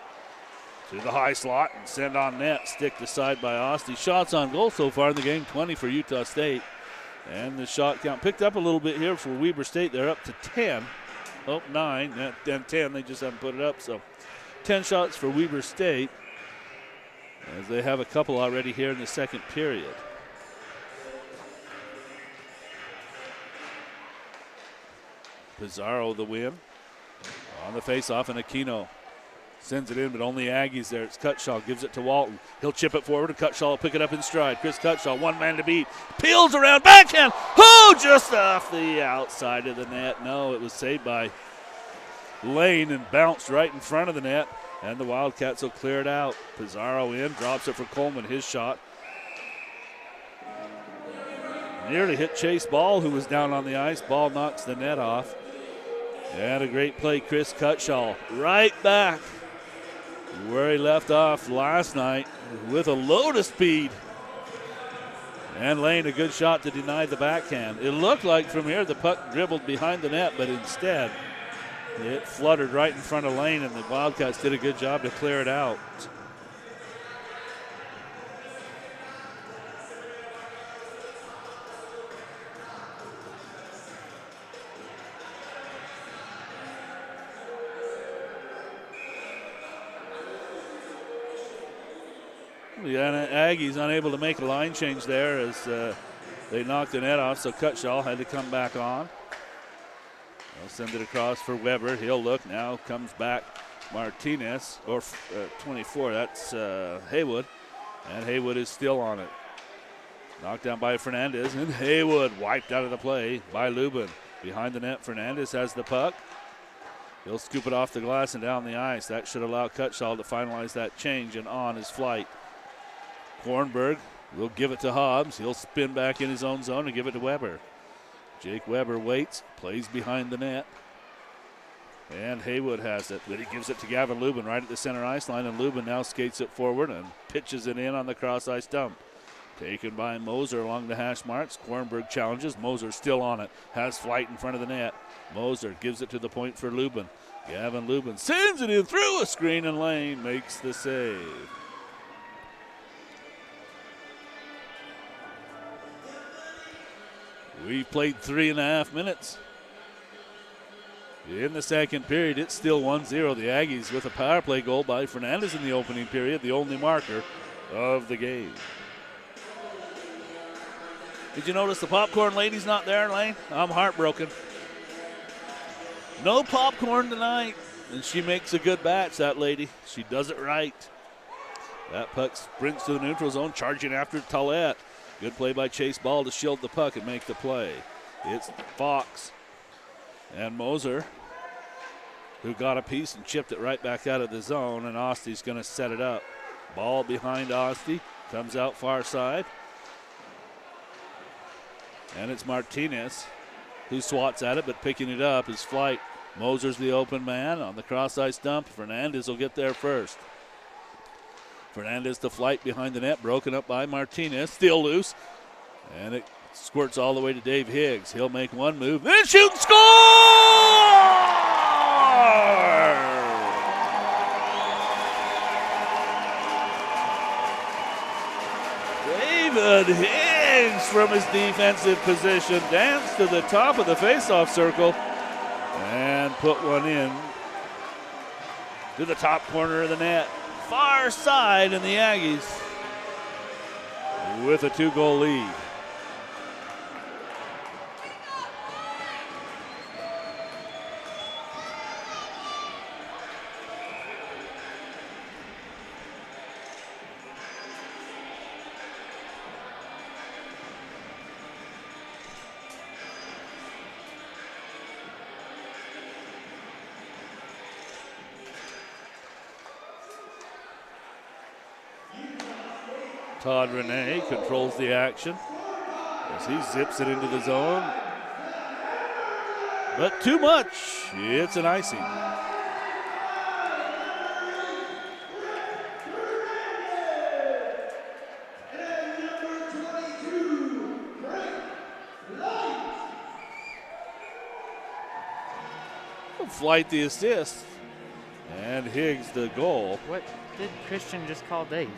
S1: to the high slot and sent on net. Stick to side by Osti. Shots on goal so far in the game, 20 for Utah State. And the shot count picked up a little bit here for Weber State. They're up to 10. Oh, 9. Then 10. They just haven't put it up. So 10 shots for Weber State, as they have a couple already here in the second period. Pizarro the win on the faceoff, and Aquino sends it in, but only Aggies there. It's Cutshaw, gives it to Walton. He'll chip it forward, and Cutshaw will pick it up in stride. Chris Cutshaw, one man to beat. Peels around, backhand. Oh, just off the outside of the net. No, it was saved by Lane and bounced right in front of the net, and the Wildcats will clear it out. Pizarro in, drops it for Coleman, his shot. Nearly hit Chase Ball, who was down on the ice. Ball knocks the net off. And a great play, Chris Cutshaw, right back where he left off last night with a load of speed. And Lane, a good shot to deny the backhand. It looked like from here the puck dribbled behind the net, but instead it fluttered right in front of Lane, and the Wildcats did a good job to clear it out. The Aggies unable to make a line change there as they knocked the net off, so Cutshaw had to come back on. They'll send it across for Weber. He'll look now, comes back Martinez, or 24, that's Haywood, and Haywood is still on it. Knocked down by Fernandez, and Haywood wiped out of the play by Lubin. Behind the net, Fernandez has the puck. He'll scoop it off the glass and down the ice. That should allow Cutshaw to finalize that change and on his flight. Kornberg will give it to Hobbs. He'll spin back in his own zone and give it to Weber. Jake Weber waits, plays behind the net. And Haywood has it, but he gives it to Gavin Lubin right at the center ice line, and Lubin now skates it forward and pitches it in on the cross ice dump. Taken by Moser along the hash marks. Kornberg challenges. Moser still on it. Has flight in front of the net. Moser gives it to the point for Lubin. Gavin Lubin sends it in through a screen, and Lane makes the save. We've played 3.5 minutes. In the second period, it's still 1-0. The Aggies with a power play goal by Fernandez in the opening period, the only marker of the game. Did you notice the popcorn lady's not there, Lane? I'm heartbroken. No popcorn tonight, and she makes a good batch, that lady. She does it right. That puck sprints to the neutral zone, charging after Tollett. Good play by Chase Ball to shield the puck and make the play. It's Fox and Moser, who got a piece and chipped it right back out of the zone, and Osti's going to set it up. Ball behind Osti, comes out far side. And it's Martinez who swats at it, but picking it up is Flight. Moser's the open man on the cross ice dump. Fernandez will get there first. Fernandez to Flight behind the net, broken up by Martinez, still loose. And it squirts all the way to Dave Higgs. He'll make one move, then shoot and score! David Higgs from his defensive position danced to the top of the faceoff circle and put one in to the top corner of the net. Far side, and the Aggies with a 2-goal lead. Todd Renee controls the action as he zips it into the zone. But too much. It's an icing. Flight the assist. And Higgs the goal.
S3: What did Christian just call Dave?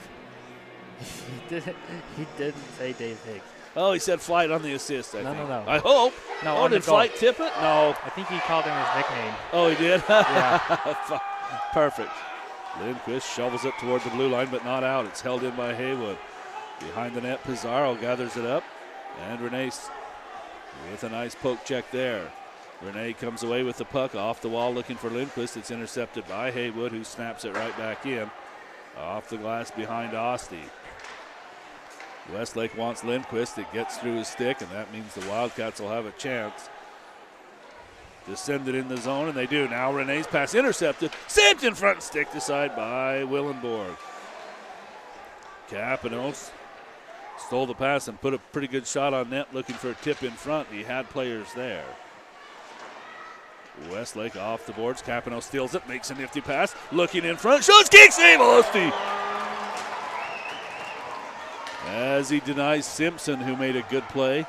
S3: He didn't say Dave Higgs.
S1: Oh, he said Flight on the assist, I think.
S3: No.
S1: I hope.
S3: No,
S1: oh,
S3: on the
S1: did
S3: goal.
S1: Flight tip it? No.
S3: I think he called him his nickname.
S1: Oh, he did?
S3: Yeah.
S1: Perfect. Lindquist shovels it toward the blue line, but not out. It's held in by Haywood. Behind the net, Pizarro gathers it up. And Renee with a nice poke check there. Renee comes away with the puck off the wall looking for Lindquist. It's intercepted by Haywood, who snaps it right back in. Off the glass behind Ostie. Westlake wants Lindquist. It gets through his stick, and that means the Wildcats will have a chance to send it in the zone, and they do. Now Renee's pass intercepted. Saved in front, stick aside by Willenborg. Capinos stole the pass and put a pretty good shot on net looking for a tip in front. He had players there. Westlake off the boards. Capino steals it, makes a nifty pass. Looking in front, shoots, kick, save, Ostie! As he denies Simpson, who made a good play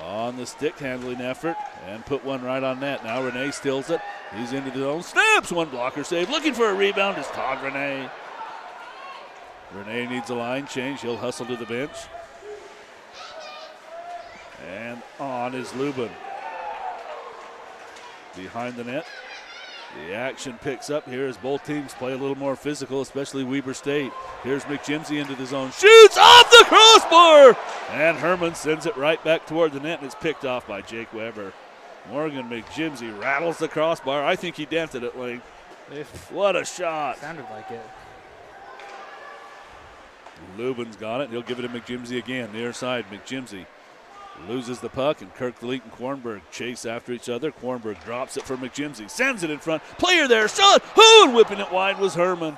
S1: on the stick handling effort and put one right on net. Now Renee steals it. He's into the zone, snaps, one blocker save. Looking for a rebound is Todd Renee. Renee needs a line change. He'll hustle to the bench. And on is Lubin. Behind the net. The action picks up here as both teams play a little more physical, especially Weber State. Here's McJimsey into the zone. Shoots off the crossbar! And Herman sends it right back toward the net, and it's picked off by Jake Weber. Morgan McJimsey rattles the crossbar. I think he dented it, Lane. What a shot.
S3: Sounded like it.
S1: Lubin's got it. He'll give it to McJimsey again. Near side, McJimsey loses the puck, and Kirk DeLeet and Kornberg chase after each other. Kornberg drops it for McJimsey, sends it in front. Player there, shot! Who? And whipping it wide was Herman.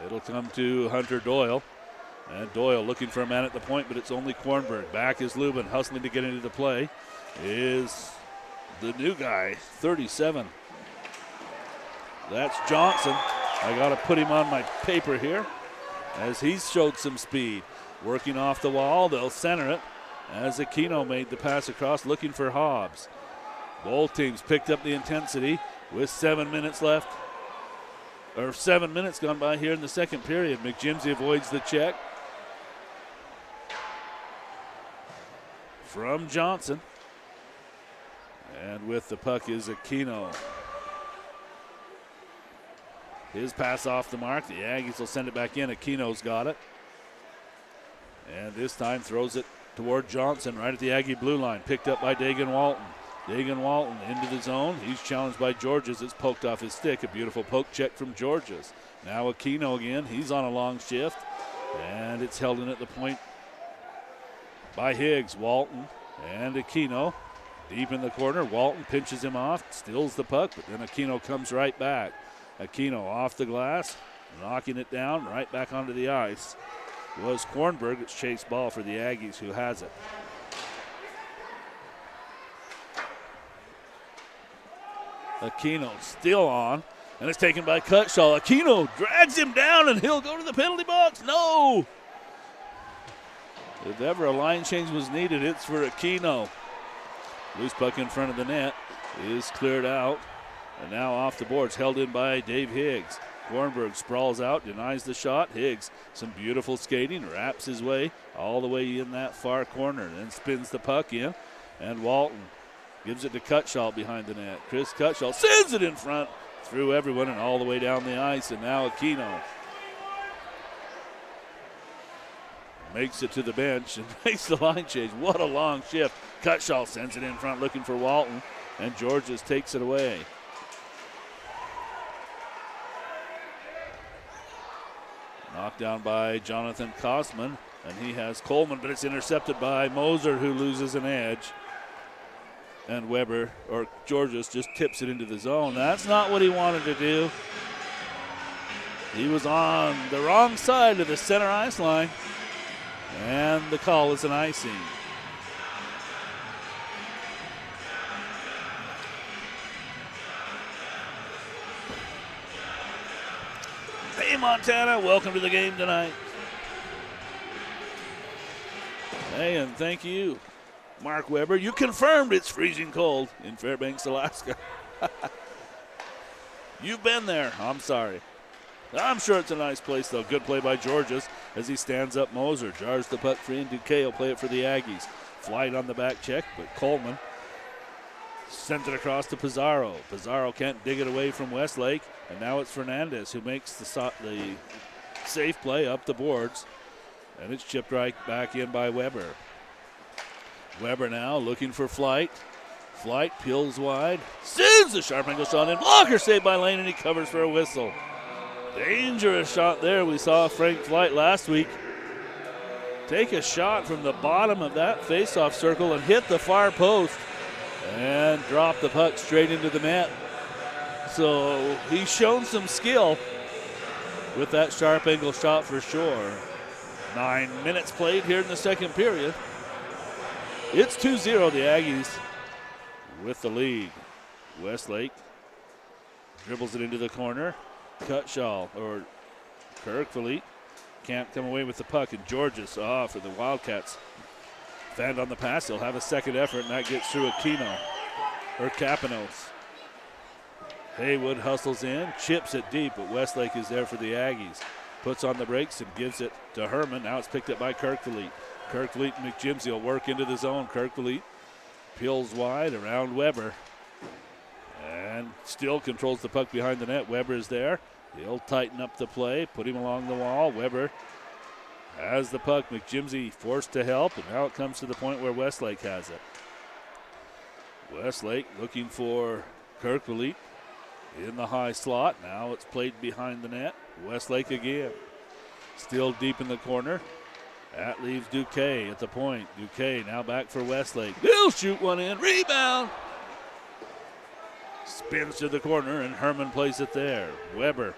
S1: It'll come to Hunter Doyle. And Doyle looking for a man at the point, but it's only Kornberg. Back is Lubin, hustling to get into the play. Is the new guy, 37. That's Johnson. I got to put him on my paper here as he's showed some speed. Working off the wall, they'll center it as Aquino made the pass across looking for Hobbs. Both teams picked up the intensity with 7 minutes left, or 7 minutes gone by here in the second period. McJimsey avoids the check from Johnson. And with the puck is Aquino. His pass off the mark. The Aggies will send it back in. Aquino's got it. And this time throws it toward Johnson right at the Aggie blue line. Picked up by Dagan Walton. Dagan Walton into the zone. He's challenged by Georges. It's poked off his stick. A beautiful poke check from Georges. Now Aquino again. He's on a long shift. And it's held in at the point by Higgs. Walton and Aquino deep in the corner. Walton pinches him off, steals the puck, but then Aquino comes right back. Aquino off the glass, knocking it down right back onto the ice. It was Kornberg. It's chase ball for the Aggies, who has it. Aquino still on, and it's taken by Cutshaw. Aquino drags him down, and he'll go to the penalty box. No! If ever a line change was needed, it's for Aquino. Loose puck in front of the net is cleared out, and now off the boards, held in by Dave Higgs. Kornberg sprawls out, denies the shot. Higgs, some beautiful skating, wraps his way all the way in that far corner, then spins the puck in, and Walton gives it to Cutshaw behind the net. Chris Cutshaw sends it in front, through everyone and all the way down the ice, and now Aquino makes it to the bench and makes the line change. What a long shift. Cutshaw sends it in front looking for Walton, and Georges takes it away. Knocked down by Jonathan Kosman, and he has Coleman, but it's intercepted by Moser, who loses an edge. And Weber, or Georges, just tips it into the zone. That's not what he wanted to do. He was on the wrong side of the center ice line, and the call is an icing. Hey, Montana, welcome to the game tonight. Hey, and thank you, Mark Weber. You confirmed it's freezing cold in Fairbanks, Alaska. You've been there. I'm sorry. I'm sure it's a nice place, though. Good play by Georges as he stands up. Moser jars the puck free, and Duque will play it for the Aggies. Flight on the back check, but Coleman sends it across to Pizarro. Pizarro can't dig it away from Westlake, and now it's Fernandez who makes the safe play up the boards, and it's chipped right back in by Weber. Weber now looking for Flight. Flight peels wide, sends the sharp angle shot in. Blocker saved by Lane, and he covers for a whistle. Dangerous shot there. We saw Frank Flight last week take a shot from the bottom of that faceoff circle and hit the far post and drop the puck straight into the net. So he's shown some skill with that sharp angle shot for sure. 9 minutes played here in the second period. It's 2-0, the Aggies with the lead. Westlake dribbles it into the corner. Cutshaw or Kirkville can't come away with the puck, and Georges for the Wildcats. Fanned on the pass. He'll have a second effort, and that gets through Aquino or Capanos. Haywood hustles in, chips it deep, but Westlake is there for the Aggies. Puts on the brakes and gives it to Herman. Now it's picked up by Kirkville. Kirkville and McJimsey will work into the zone. Kirkville peels wide around Weber and still controls the puck behind the net. Weber is there. He'll tighten up the play, put him along the wall. Weber has the puck. McJimsey forced to help, and now it comes to the point where Westlake has it. Westlake looking for Kirkville in the high slot. Now it's played behind the net. Westlake again. Still deep in the corner. That leaves Duque at the point. Duque now back for Westlake. He'll shoot one in. Rebound. Spins to the corner, and Herman plays it there. Weber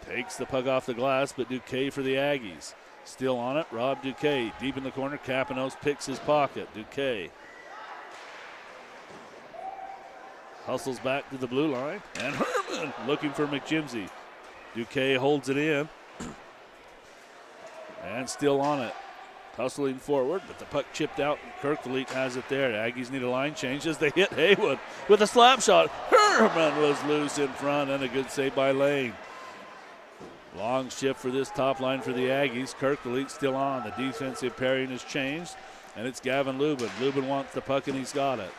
S1: takes the puck off the glass, but Duque for the Aggies. Still on it, Rob Duque. Deep in the corner, Capanos picks his pocket. Duque hustles back to the blue line, and Herman looking for McJimsey. Duque holds it in, and still on it. Hustling forward, but the puck chipped out, and Kirkville has it there. The Aggies need a line change as they hit Haywood with a slap shot. Herman was loose in front, and a good save by Lane. Long shift for this top line for the Aggies. Kirkville still on. The defensive pairing has changed, and it's Gavin Lubin. Lubin wants the puck, and he's got it.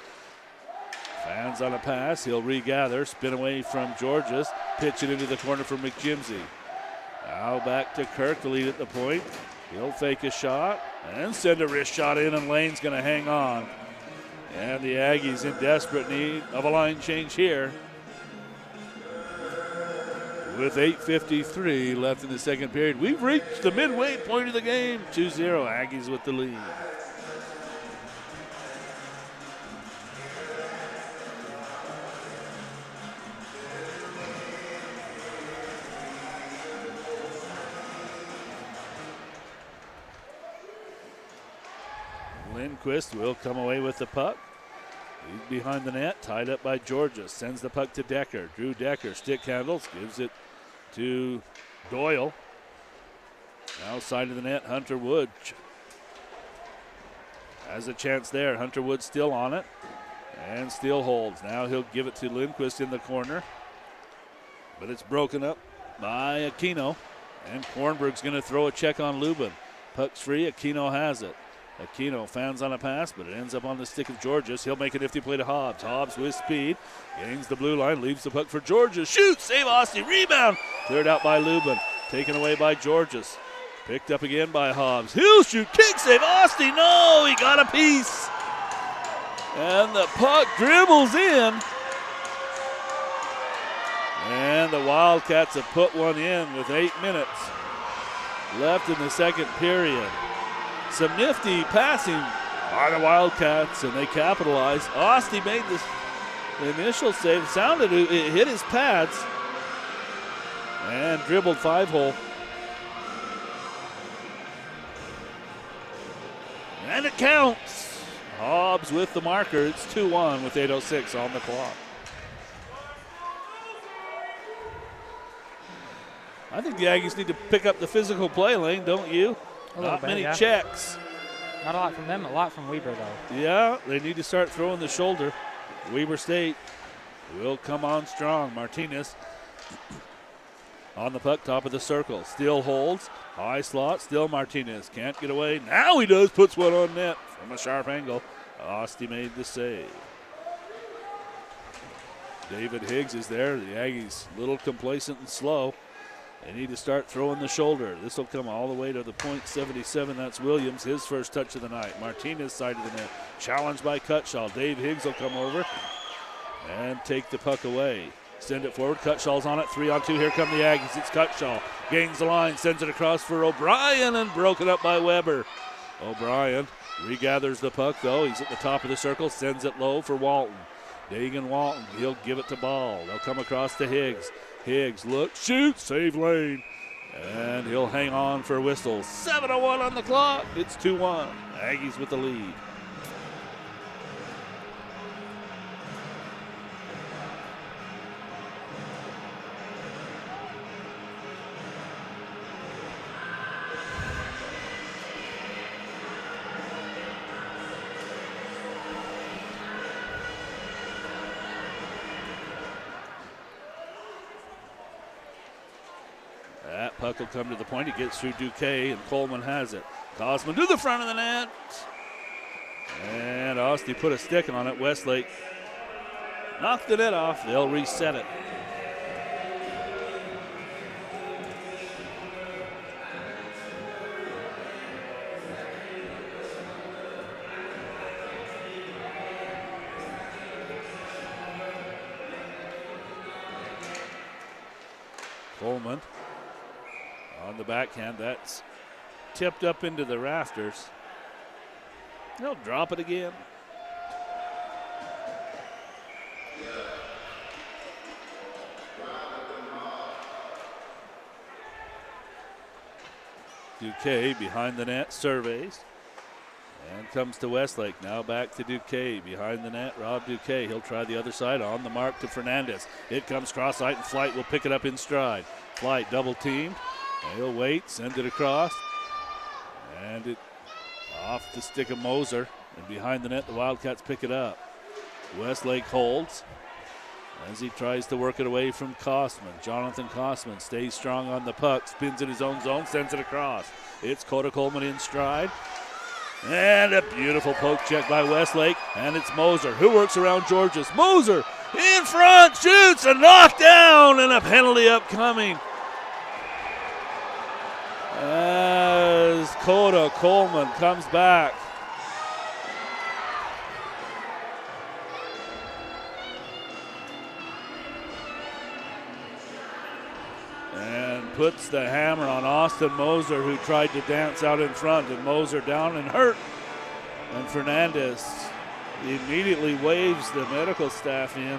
S1: Fans on a pass. He'll regather, spin away from Georges, pitch it into the corner for McJimsey. Now back to Kirkville at the point. He'll fake a shot and send a wrist shot in, and Lane's going to hang on. And the Aggies in desperate need of a line change here. With 8:53 left in the second period, we've reached the midway point of the game. 2-0, Aggies with the lead. Lindquist will come away with the puck. He's behind the net, tied up by Georgia. Sends the puck to Decker. Drew Decker, stick handles, gives it to Doyle. Outside of the net, Hunter Wood has a chance there. Hunter Wood still on it and still holds. Now he'll give it to Lindquist in the corner, but it's broken up by Aquino, and Kornberg's going to throw a check on Lubin. Puck's free, Aquino has it. Aquino fans on a pass, but it ends up on the stick of Georges. He'll make a nifty play to Hobbs. Hobbs with speed, gains the blue line, leaves the puck for Georges. Shoots, save Austin, rebound. Cleared out by Lubin, taken away by Georges. Picked up again by Hobbs. He'll shoot, kick save, Austin, no, he got a piece. And the puck dribbles in. And the Wildcats have put one in with 8 minutes left in the second period. Some nifty passing by the Wildcats, and they capitalize. Austin made this initial save. Sounded it hit his pads, And dribbled 5-hole. And it counts. Hobbs with the marker. It's 2-1 with 8:06 on the clock. I think the Aggies need to pick up the physical play lane, don't you? Not many checks.
S3: Not a lot from them, a lot from Weber, though.
S1: Yeah, they need to start throwing the shoulder. Weber State will come on strong. Martinez on the puck, top of the circle. Still holds. High slot, still Martinez. Can't get away. Now he does. Puts one on net from a sharp angle. Osti made the save. David Higgs is there. The Aggies a little complacent and slow. They need to start throwing the shoulder. This will come all the way to the .77. That's Williams, his first touch of the night. Martinez side of the net. Challenged by Cutshaw. Dave Higgs will come over and take the puck away. Send it forward. Cutshaw's on it. 3-on-2. Here come the Aggies. It's Cutshaw. Gains the line. Sends it across for O'Brien and broken up by Weber. O'Brien regathers the puck, though. He's at the top of the circle. Sends it low for Walton. Dagan Walton. He'll give it to Ball. They'll come across to Higgs. Higgs, look, shoot, save lane. And he'll hang on for a whistle. 7:01 on the clock. It's 2-1. Aggies with the lead. That puck will come to the point. He gets through Duque, and Coleman has it. Cosman to the front of the net. And Osti put a stick on it. Westlake knocked the net off. They'll reset it. Coleman on the backhand. That's tipped up into the rafters. They'll drop it again. Duque behind the net, surveys. And comes to Westlake. Now back to Duque. Behind the net, Rob Duque. He'll try the other side. On the mark to Fernandez. It comes cross-eyed, and Flight will pick it up in stride. Flight double teamed. He'll wait, send it across. And it off the stick of Moser. And behind the net, the Wildcats pick it up. Westlake holds as he tries to work it away from Kosman. Jonathan Kosman stays strong on the puck. Spins in his own zone, sends it across. It's Coda Coleman in stride. And a beautiful poke check by Westlake. And it's Moser who works around Georges. Moser in front, shoots, a knockdown, and a penalty upcoming. As Coda Coleman comes back. And puts the hammer on Austin Moser, who tried to dance out in front, and Moser down and hurt. And Fernandez immediately waves the medical staff in.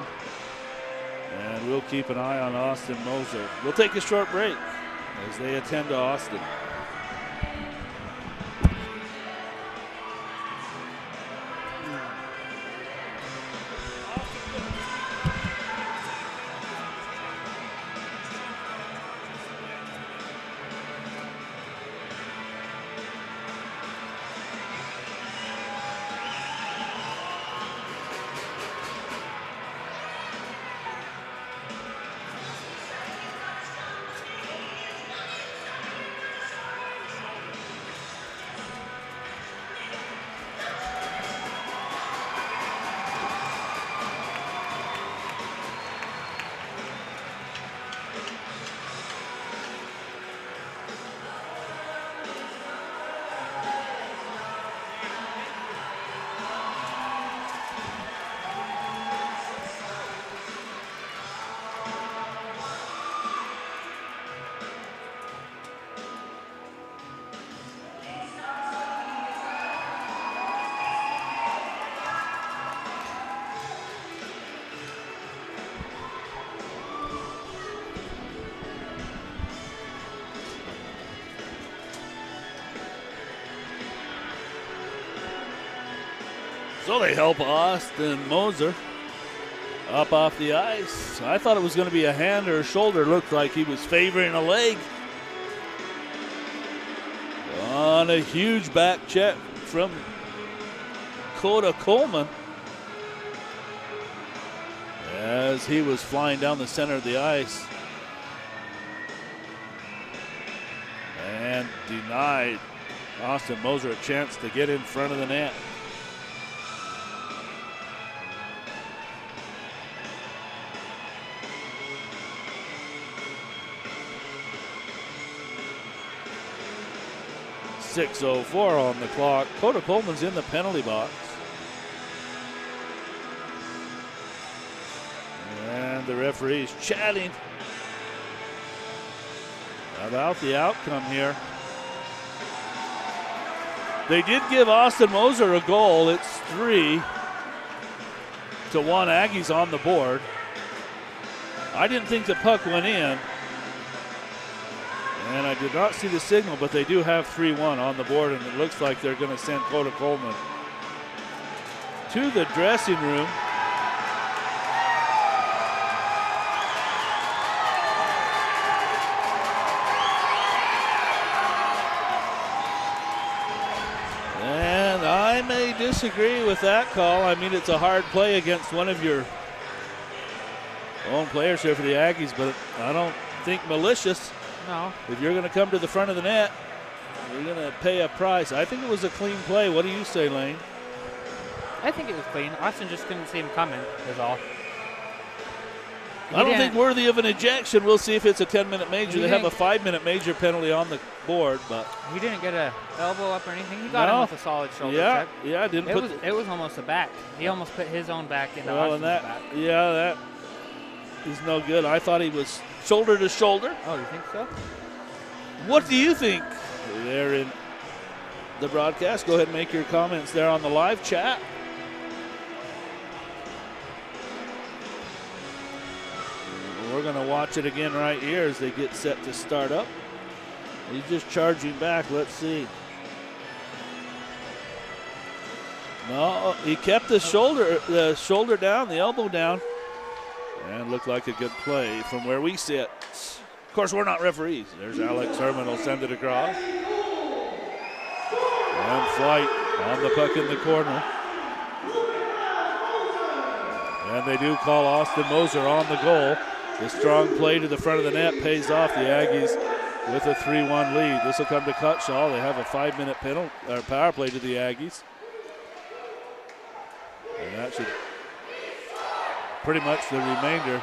S1: And we'll keep an eye on Austin Moser. We'll take a short break as they attend to Austin. So they help Austin Moser up off the ice. I thought it was going to be a hand or a shoulder. Looked like he was favoring a leg. On a huge back check from Coda Coleman as he was flying down the center of the ice and denied Austin Moser a chance to get in front of the net. .6:04 on the clock. Coda Coleman's in the penalty box. And the referee's chatting about the outcome here. They did give Austin Moser a goal. It's 3-1 Aggies on the board. I didn't think the puck went in. And I did not see the signal, but they do have 3-1 on the board, and it looks like they're going to send Coda Coleman to the dressing room. And I may disagree with that call. I mean, it's a hard play against one of your own players here for the Aggies, but I don't think malicious.
S3: No.
S1: If you're going to come to the front of the net, you're going to pay a price. I think it was a clean play. What do you say, Lane?
S3: I think it was clean. Austin just couldn't see him coming, is all.
S1: I don't think worthy of an ejection. We'll see if it's a 10-minute major. They have a 5-minute major penalty on the board, but
S3: he didn't get an elbow up or anything. He got him with a solid shoulder check.
S1: Yeah,
S3: It was almost a back. He almost put his own back into Austin's back.
S1: Yeah, that is no good. I thought he was shoulder to shoulder.
S3: Oh, you think so?
S1: What do you think there in the broadcast? Go ahead and make your comments there on the live chat. We're going to watch it again right here as they get set to start up. He's just charging back. Let's see. No, he kept the shoulder down, the elbow down, and looked like a good play from where we sit. Of course, we're not referees. There's Alex Herman will send it across. And Flight on the puck in the corner. And they do call Austin Moser on the goal. The strong play to the front of the net pays off the Aggies with a 3-1 lead. This will come to Cutshaw. They have a 5-minute power play to the Aggies. And that should pretty much the remainder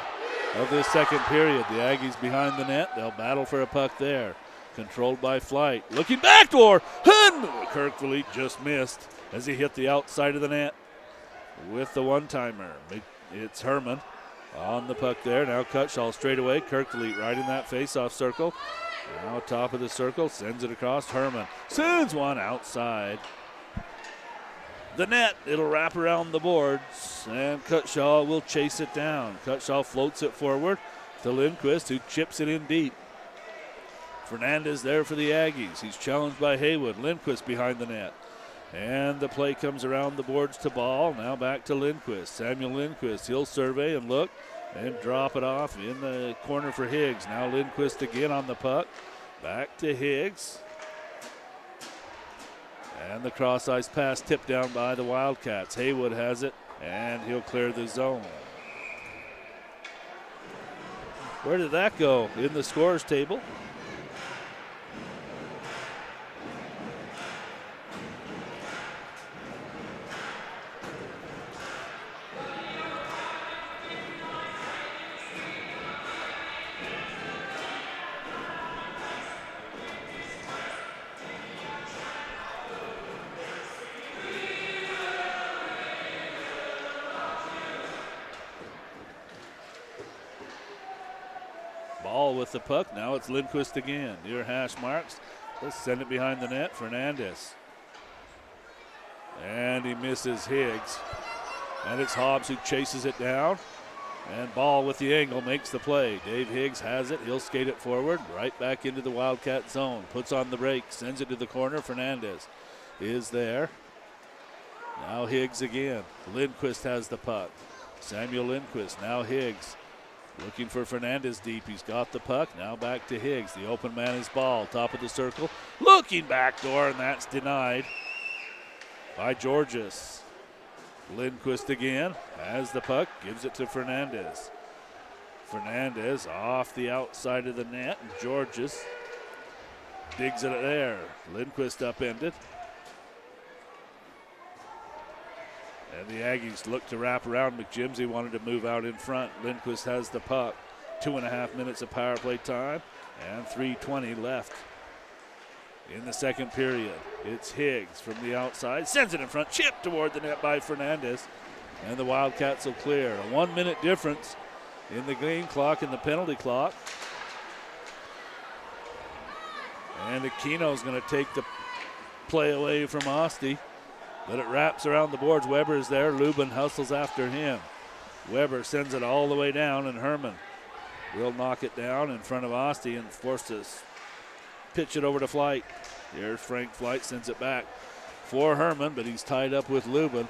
S1: of this second period. The Aggies behind the net. They'll battle for a puck there. Controlled by Flight. Looking backdoor. Kirk Vliet just missed as he hit the outside of the net with the one-timer. It's Herman on the puck there. Now Cutshaw straight away. Kirk Vliet right in that face-off circle. Now top of the circle. Sends it across. Herman sends one outside the net. It'll wrap around the boards, and Cutshaw will chase it down. Cutshaw floats it forward to Lindquist, who chips it in deep. Fernandez there for the Aggies. He's challenged by Haywood. Lindquist behind the net. And the play comes around the boards to Ball. Now back to Lindquist. Samuel Lindquist. He'll survey and look and drop it off in the corner for Higgs. Now Lindquist again on the puck. Back to Higgs. And the cross-ice pass tipped down by the Wildcats. Haywood has it, and he'll clear the zone. Where did that go? In the scorer's table. Ball with the puck. Now it's Lindquist again. Near hash marks. Let's send it behind the net. Fernandez. And he misses Higgs. And it's Hobbs who chases it down. And Ball with the angle makes the play. Dave Higgs has it. He'll skate it forward. Right back into the Wildcat zone. Puts on the brake. Sends it to the corner. Fernandez is there. Now Higgs again. Lindquist has the puck. Samuel Lindquist, now Higgs. Looking for Fernandez deep. He's got the puck. Now back to Higgs. The open man is Ball. Top of the circle. Looking backdoor, and that's denied by Georges. Lindquist again has the puck. Gives it to Fernandez. Fernandez off the outside of the net. And Georges digs it there. Lindquist upended. And the Aggies look to wrap around. McJimsey wanted to move out in front. Lindquist has the puck. 2.5 minutes of power play time and 3:20 left in the second period. It's Higgs from the outside. Sends it in front. Chip toward the net by Fernandez. And the Wildcats will clear. A 1 minute difference in the game clock and the penalty clock. And Aquino's going to take the play away from Oste. But it wraps around the boards. Weber is there. Lubin hustles after him. Weber sends it all the way down, and Herman will knock it down in front of Oste and forced to pitch it over to Flight. Here's Frank Flight, sends it back for Herman, but he's tied up with Lubin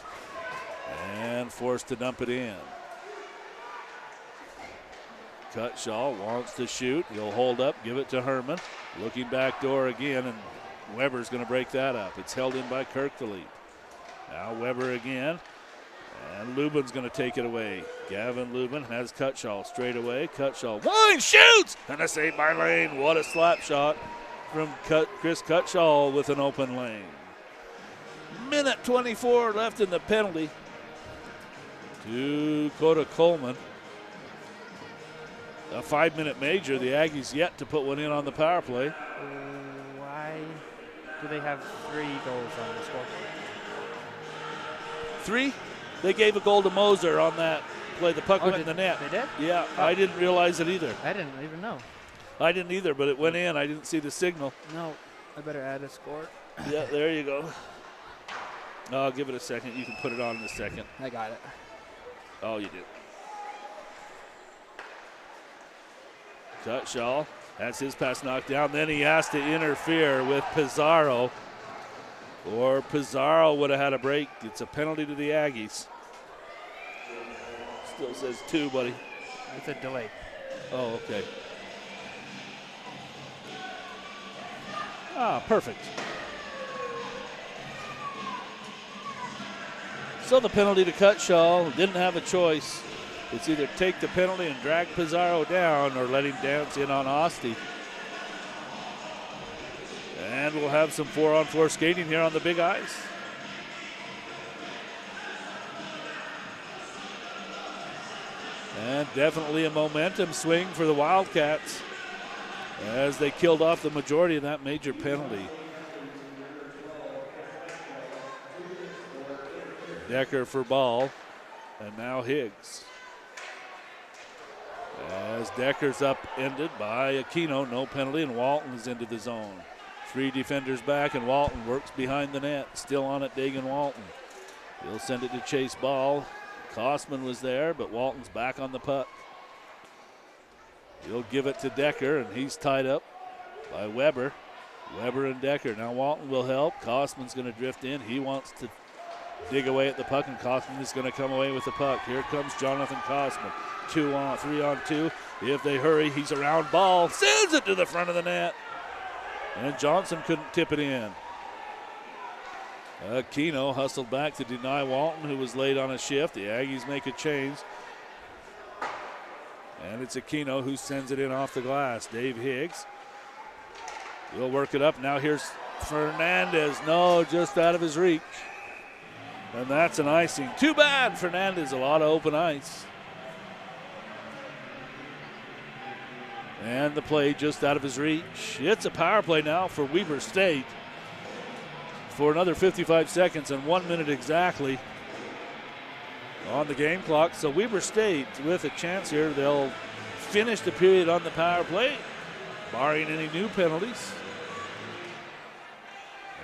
S1: and forced to dump it in. Cutshaw wants to shoot. He'll hold up, give it to Herman. Looking back door again, and Weber's going to break that up. It's held in by Kirkthorpe. Now Weber again, and Lubin's going to take it away. Gavin Lubin has Cutshaw straight away. Cutshaw, one shoots, and a save by Lane. What a slap shot from Chris Cutshaw with an open lane. Minute 24 left in the penalty to Coda Coleman. A 5-minute major. The Aggies yet to put one in on the power play.
S3: Why do they have 3 goals on the scoreboard?
S1: 3? They gave a goal to Moser on that play. The puck went in the net.
S3: They did?
S1: Yeah, I didn't realize it either.
S3: I didn't even know.
S1: I didn't either, but it went in. I didn't see the signal.
S3: No, I better add a score.
S1: Yeah, there you go. I'll give it a second. You can put it on in a second.
S3: I got it.
S1: Oh, you did. Cutshaw has his pass knocked down. Then he has to interfere with Pizarro, or Pizarro would have had a break. It's a penalty to the Aggies. Still says 2, buddy.
S3: It's a delay.
S1: Oh, okay. Ah, perfect. So the penalty to Cutshaw, didn't have a choice. It's either take the penalty and drag Pizarro down or let him dance in on Oste. And we'll have some 4-on-4 skating here on the big ice. And definitely a momentum swing for the Wildcats as they killed off the majority of that major penalty. Decker for Ball, and now Higgs. As Decker's upended by Aquino, no penalty, and Walton is into the zone. 3 defenders back, and Walton works behind the net. Still on it, Dagan Walton. He'll send it to Chase Ball. Kosman was there, but Walton's back on the puck. He'll give it to Decker, and he's tied up by Weber. Weber and Decker. Now Walton will help. Kosman's going to drift in. He wants to dig away at the puck, and Kosman is going to come away with the puck. Here comes Jonathan Kosman. 3-on-2. If they hurry, he's around Ball. Sends it to the front of the net. And Johnson couldn't tip it in. Aquino hustled back to deny Walton, who was late on a shift. The Aggies make a change. And it's Aquino who sends it in off the glass. Dave Higgs will work it up. Now here's Fernandez. No, just out of his reach. And that's an icing. Too bad, Fernandez. A lot of open ice. And the play just out of his reach. It's a power play now for Weber State for another 55 seconds and 1 minute exactly on the game clock. So Weber State with a chance here. They'll finish the period on the power play, barring any new penalties.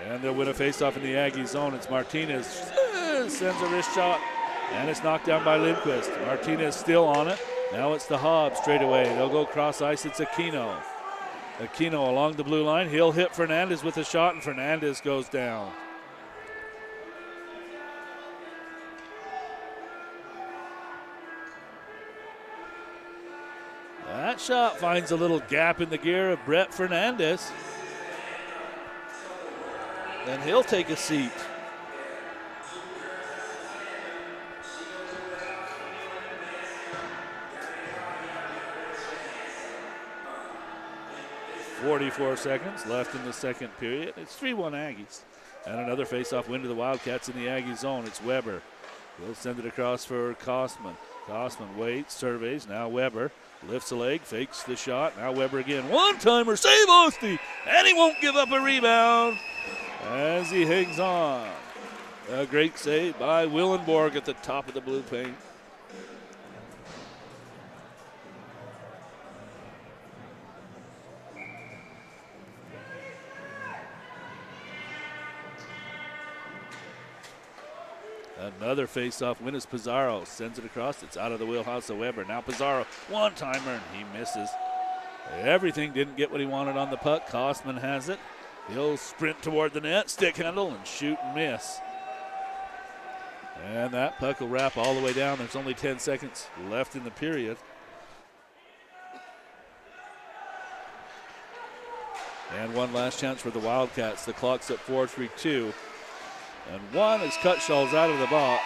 S1: And they'll win a faceoff in the Aggie zone. It's Martinez. Sends a wrist shot, and it's knocked down by Lindquist. Martinez still on it. Now it's the Hobbs straight away. They'll go cross ice. It's Aquino. Aquino along the blue line. He'll hit Fernandez with a shot, and Fernandez goes down. That shot finds a little gap in the gear of Brett Fernandez. And he'll take a seat. .44 seconds left in the second period. It's 3-1 Aggies. And another face-off win to the Wildcats in the Aggie zone. It's Weber. He'll send it across for Kosman. Kosman waits, surveys. Now Weber lifts a leg, fakes the shot. Now Weber again. One-timer, save Ostie. And he won't give up a rebound as he hangs on. A great save by Willenborg at the top of the blue paint. Another face-off win as Pizarro sends it across. It's out of the wheelhouse of Weber. Now Pizarro, one-timer, and he misses. Everything didn't get what he wanted on the puck. Kosman has it. He'll sprint toward the net, stick handle, and shoot and miss. And that puck will wrap all the way down. There's only 10 seconds left in the period. And one last chance for the Wildcats. The clock's at 4:32. And one is Cutshaw's out of the box.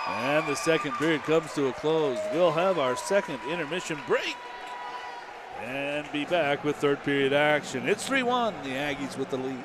S1: And the second period comes to a close. We'll have our second intermission break and be back with third period action. It's 3-1, the Aggies with the lead.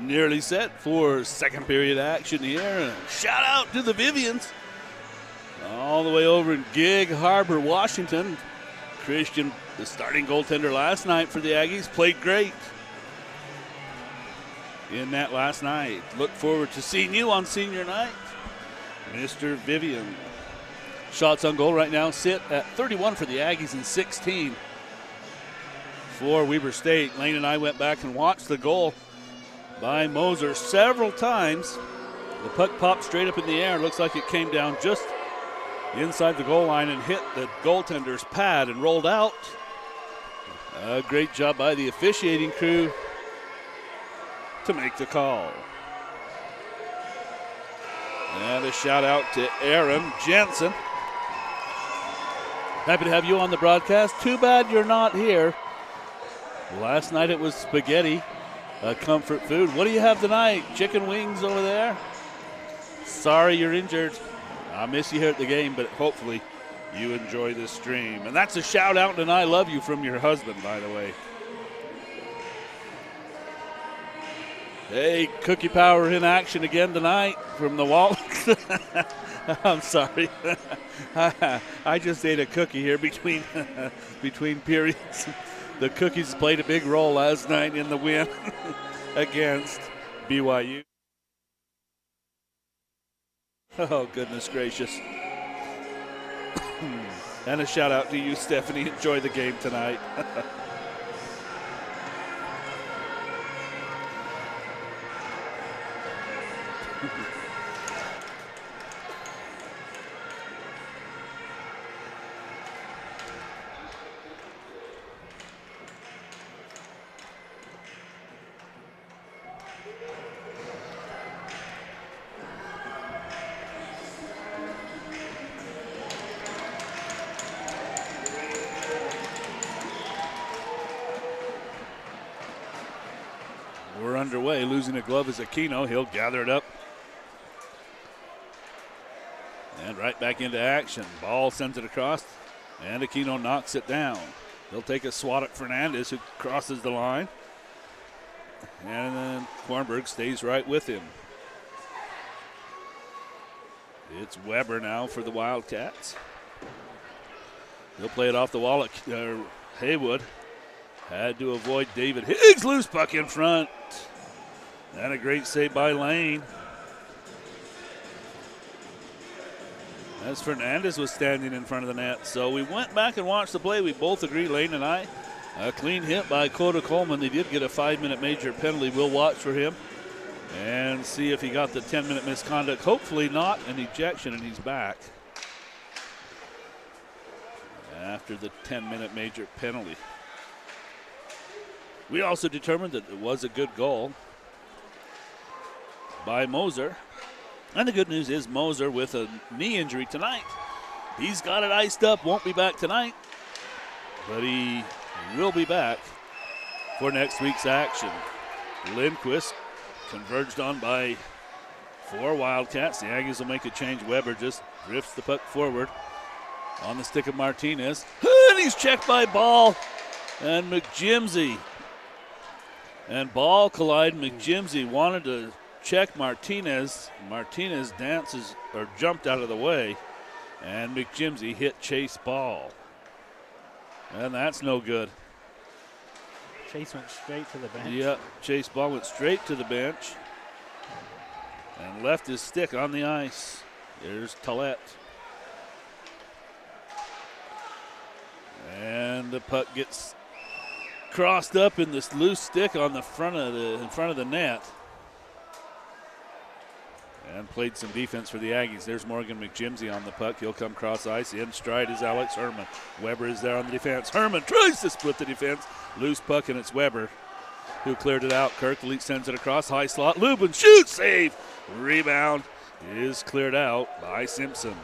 S1: nearly set for second period action here. And shout out to the Vivians. All the way over in Gig Harbor, Washington. Christian, the starting goaltender last night for the Aggies, played great in that last night. Look forward to seeing you on senior night, Mr. Vivian. Shots on goal right now sit at 31 for the Aggies and 16 for Weber State. Lane and I went back and watched the goal by Moser several times. The puck popped straight up in the air. Looks like it came down just inside the goal line and hit the goaltender's pad and rolled out. A great job by the officiating crew to make the call. And a shout out to Aaron Jensen. Happy to have you on the broadcast. Too bad you're not here. Last night it was spaghetti, a comfort food. What do you have tonight? Chicken wings over there? Sorry you're injured. I'll miss you here at the game, but hopefully you enjoy this stream. And that's a shout out and I love you from your husband, by the way. Hey, Cookie Power in action again tonight from the wall. I'm sorry. I just ate a cookie here between periods. The cookies played a big role last night in the win against BYU. Oh, goodness gracious. And a shout out to you, Stephanie. Enjoy the game tonight. We're underway. Losing a glove is Aquino. He'll gather it up. And right back into action. Ball sends it across, and Aquino knocks it down. He'll take a swat at Fernandez, who crosses the line. And then Kornberg stays right with him. It's Weber now for the Wildcats. He'll play it off the wall at Haywood. Had to avoid David Higgs. Loose puck in front. And a great save by Lane. As Fernandez was standing in front of the net. So we went back and watched the play. We both agree, Lane and I. A clean hit by Coda Coleman. They did get a 5-minute major penalty. We'll watch for him and see if he got the 10-minute misconduct. Hopefully not an ejection, and he's back after the 10-minute major penalty. We also determined that it was a good goal by Moser. And the good news is Moser with a knee injury tonight. He's got it iced up, won't be back tonight, but he will be back for next week's action. Lindquist converged on by 4 Wildcats. The Aggies will make a change. Weber just drifts the puck forward on the stick of Martinez. And he's checked by Ball and McJimsey. And Ball collided. McJimsey wanted to check Martinez. Martinez dances or jumped out of the way, and McJimsey hit Chase Ball. And that's no good.
S3: Chase went straight to the bench.
S1: Yep, Chase Ball went straight to the bench and left his stick on the ice. There's Tillett. And the puck gets crossed up in this loose stick on the in front of the net. And played some defense for the Aggies. There's Morgan McJimsey on the puck. He'll come cross ice. In stride is Alex Herman. Weber is there on the defense. Herman tries to split the defense. Loose puck, and it's Weber who cleared it out. Kirkley sends it across. High slot. Lubin shoots. Save. Rebound is cleared out by Simpson.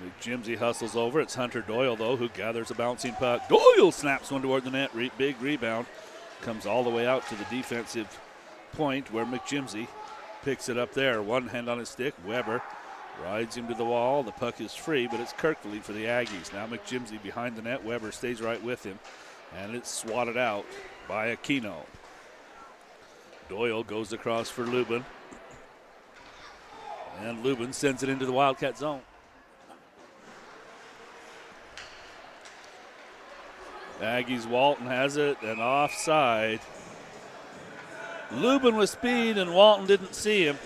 S1: McJimsey hustles over. It's Hunter Doyle, though, who gathers a bouncing puck. Doyle snaps one toward the net. Big rebound. Comes all the way out to the defensive point where McJimsey picks it up there. One hand on his stick. Weber rides him to the wall. The puck is free, but it's Kirkley for the Aggies. Now McJimsey behind the net. Weber stays right with him. And it's swatted out by Aquino. Doyle goes across for Lubin. And Lubin sends it into the Wildcat zone. Aggies, Walton has it, and offside. Lubin with speed, and Walton didn't see him.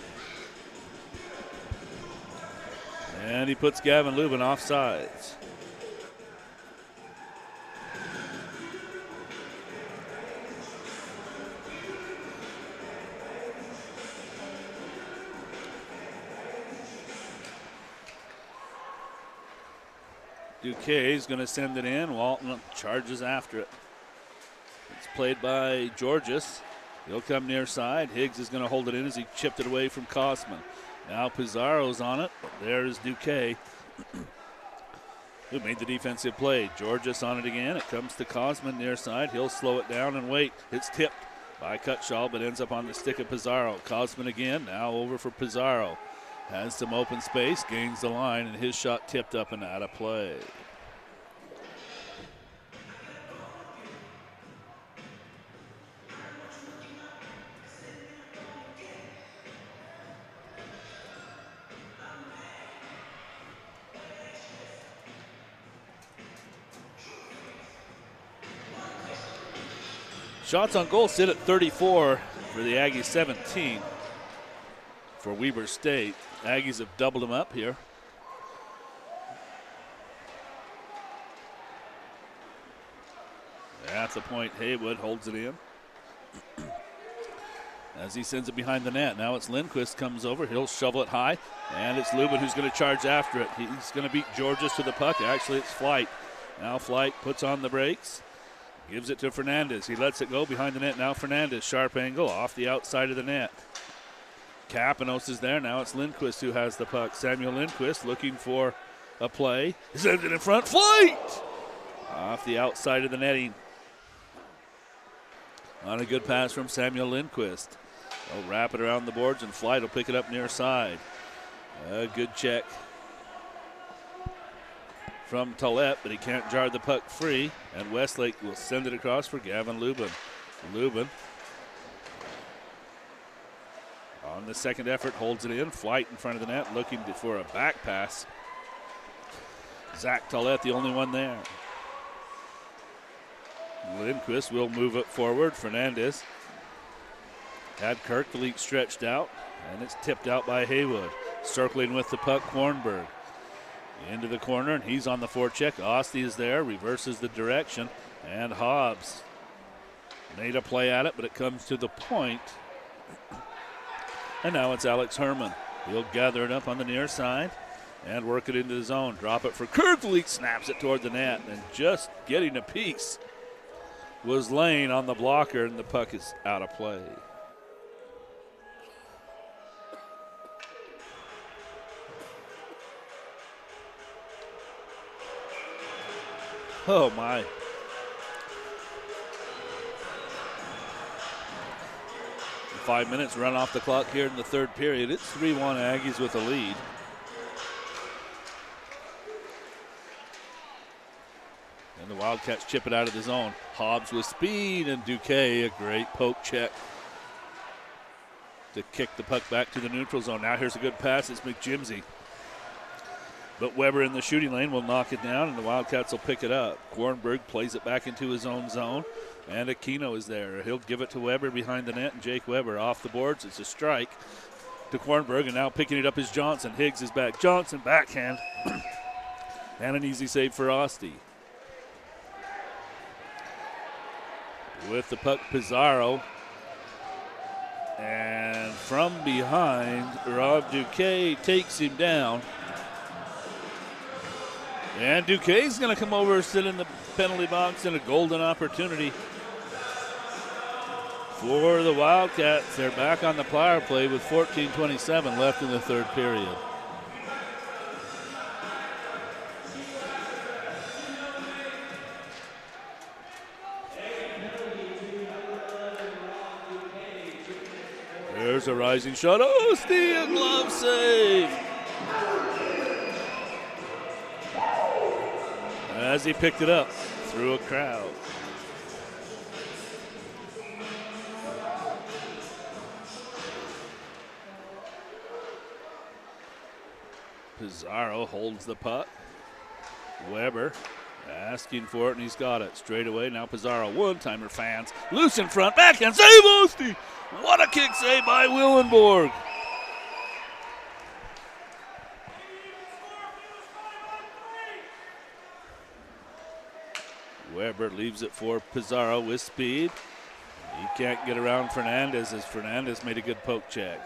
S1: And he puts Gavin Lubin offsides. Duque is going to send it in. Walton charges after it. It's played by Georges. He'll come near side. Higgs is going to hold it in as he chipped it away from Kosman. Now Pizarro's on it. There's Duque, who made the defensive play. Georges on it again. It comes to Kosman near side. He'll slow it down and wait. It's tipped by Cutshaw, but ends up on the stick of Pizarro. Kosman again. Now over for Pizarro. Has some open space, gains the line, and his shot tipped up and out of play. Shots on goal sit at 34 for the Aggies, 17 for Weber State. Aggies have doubled them up here. At the point, Haywood holds it in as he sends it behind the net. Now it's Lindquist comes over. He'll shovel it high, and it's Lubin who's going to charge after it. He's going to beat Georges to the puck. Actually, it's Flight. Now Flight puts on the brakes, gives it to Fernandez. He lets it go behind the net. Now Fernandez, sharp angle off the outside of the net. Kapanos is there. Now it's Lindquist who has the puck. Samuel Lindquist looking for a play. He sends it in front. Flight! Off the outside of the netting. On a good pass from Samuel Lindquist. They'll wrap it around the boards, and Flight will pick it up near side. A good check from Tollett, but he can't jar the puck free. And Westlake will send it across for Gavin Lubin. Lubin on the second effort holds it in. Flight in front of the net looking for a back pass. Zach Tollett the only one there. Lindquist will move it forward. Fernandez had Kirk the leak stretched out, and it's tipped out by Haywood. Circling with the puck, Kornberg. Into the corner, and he's on the forecheck. Osti is there, reverses the direction, and Hobbs made a play at it, but it comes to the point. And now it's Alex Herman. He'll gather it up on the near side and work it into the zone. Drop it for Kurtlik, snaps it toward the net, and just getting a piece was Lane on the blocker, and the puck is out of play. Oh, my. Five minutes run off the clock here in the third period. It's 3-1 Aggies with a lead. And the Wildcats chip it out of the zone. Hobbs with speed, and Duque, a great poke check to kick the puck back to the neutral zone. Now here's a good pass. It's McJimsey. But Weber in the shooting lane will knock it down, and the Wildcats will pick it up. Kornberg plays it back into his own zone, and Aquino is there. He'll give it to Weber behind the net, and Jake Weber off the boards. It's a strike to Kornberg, and now picking it up is Johnson. Higgs is back. Johnson backhand, and an easy save for Osti. With the puck, Pizarro. And from behind, Rob Duque takes him down. And Duquesne's going to come over, sit in the penalty box, and a golden opportunity for the Wildcats. They're back on the power play with 14:27 left in the third period. There's a rising shot. Oh, Steve, glove save. As he picked it up through a crowd. Pizarro holds the puck. Weber asking for it, and he's got it. Straight away, now Pizarro, one-timer fans. Loose in front, backhand save, Osti! What a kick save by Willenborg. Weber leaves it for Pizarro with speed. He can't get around Fernandez as Fernandez made a good poke check.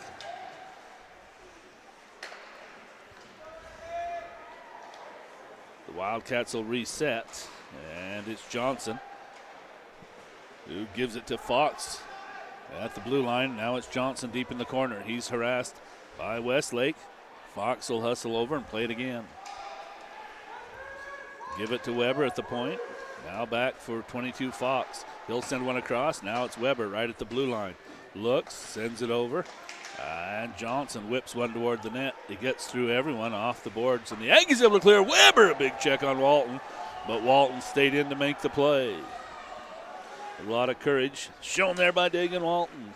S1: The Wildcats will reset, and it's Johnson who gives it to Fox at the blue line. Now it's Johnson deep in the corner. He's harassed by Westlake. Fox will hustle over and play it again. Give it to Weber at the point. Now back for 22 Fox. He'll send one across. Now it's Weber right at the blue line. Looks, sends it over. And Johnson whips one toward the net. He gets through everyone off the boards. And the Aggies able to clear. Weber, a big check on Walton. But Walton stayed in to make the play. A lot of courage shown there by Dagan Walton.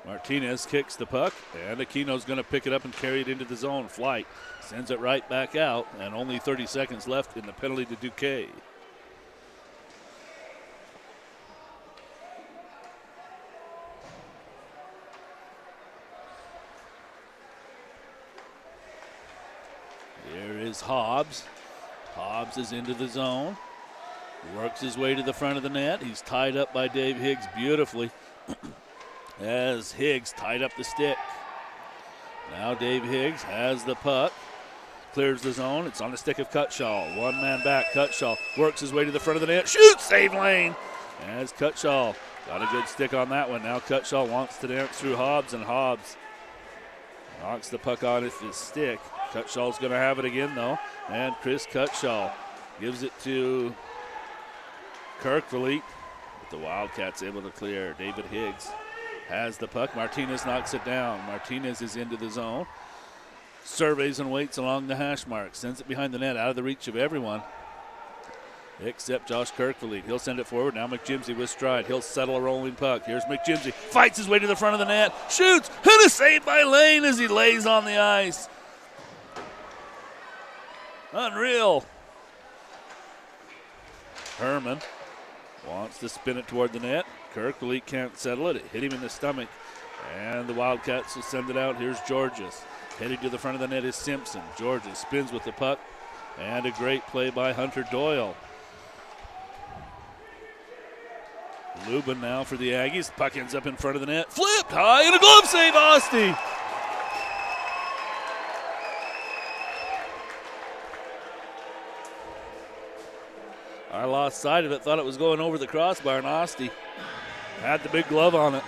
S1: Martinez kicks the puck, and Aquino's going to pick it up and carry it into the zone. Flight sends it right back out, and only 30 seconds left in the penalty to Duquet. Here is Hobbs. Hobbs is into the zone. Works his way to the front of the net. He's tied up by Dave Higgs beautifully. As Higgs tied up the stick. Now Dave Higgs has the puck. Clears the zone. It's on the stick of Cutshaw. One man back. Cutshaw works his way to the front of the net. Shoots! Save lane! As Cutshaw got a good stick on that one. Now Cutshaw wants to dance through Hobbs, and Hobbs knocks the puck on his stick. Cutshaw's going to have it again, though. And Chris Cutshaw gives it to Kirkvliet. But the Wildcats able to clear. David Higgs has the puck. Martinez knocks it down. Martinez is into the zone. Surveys and waits along the hash mark. Sends it behind the net, out of the reach of everyone except Josh Kirkvliet. He'll send it forward. Now McJimsey with stride. He'll settle a rolling puck. Here's McJimsey. Fights his way to the front of the net. Shoots. And a save by Lane as he lays on the ice. Unreal. Herman wants to spin it toward the net. Kirkvliet can't settle it. It hit him in the stomach. And the Wildcats will send it out. Here's Georges. Heading to the front of the net is Simpson. Georges spins with the puck. And a great play by Hunter Doyle. Lubin now for the Aggies. Puck ends up in front of the net. Flipped high and a glove save, Osti. I lost sight of it. Thought it was going over the crossbar, and Osti had the big glove on it.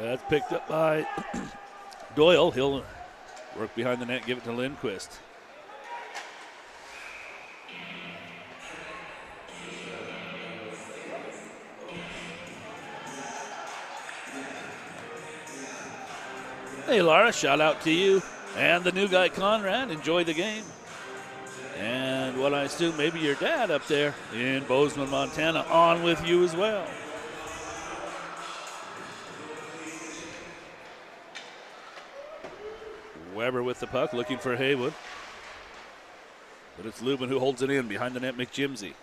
S1: That's picked up by Doyle. He'll work behind the net, give it to Lindquist. Hey, Laura, shout out to you and the new guy, Conrad. Enjoy the game. And what I assume maybe your dad up there in Bozeman, Montana, on with you as well. Weber with the puck, looking for Haywood. But it's Lubin who holds it in behind the net, McJimsey.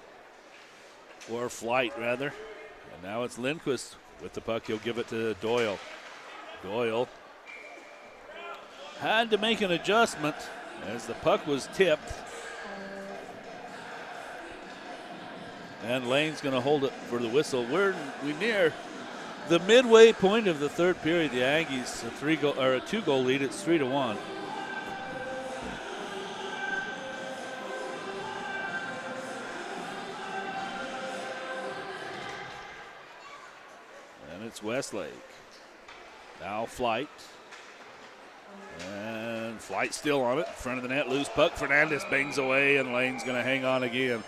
S1: Or Flight, rather. And now it's Lindquist with the puck. He'll give it to Doyle. Doyle had to make an adjustment as the puck was tipped. And Lane's going to hold it for the whistle. We're near the midway point of the third period. The Aggies a 2-goal lead. It's 3-1. And it's Westlake. Now Flight. And Flight still on it. Front of the net, loose puck. Fernandez bangs away, and Lane's going to hang on again.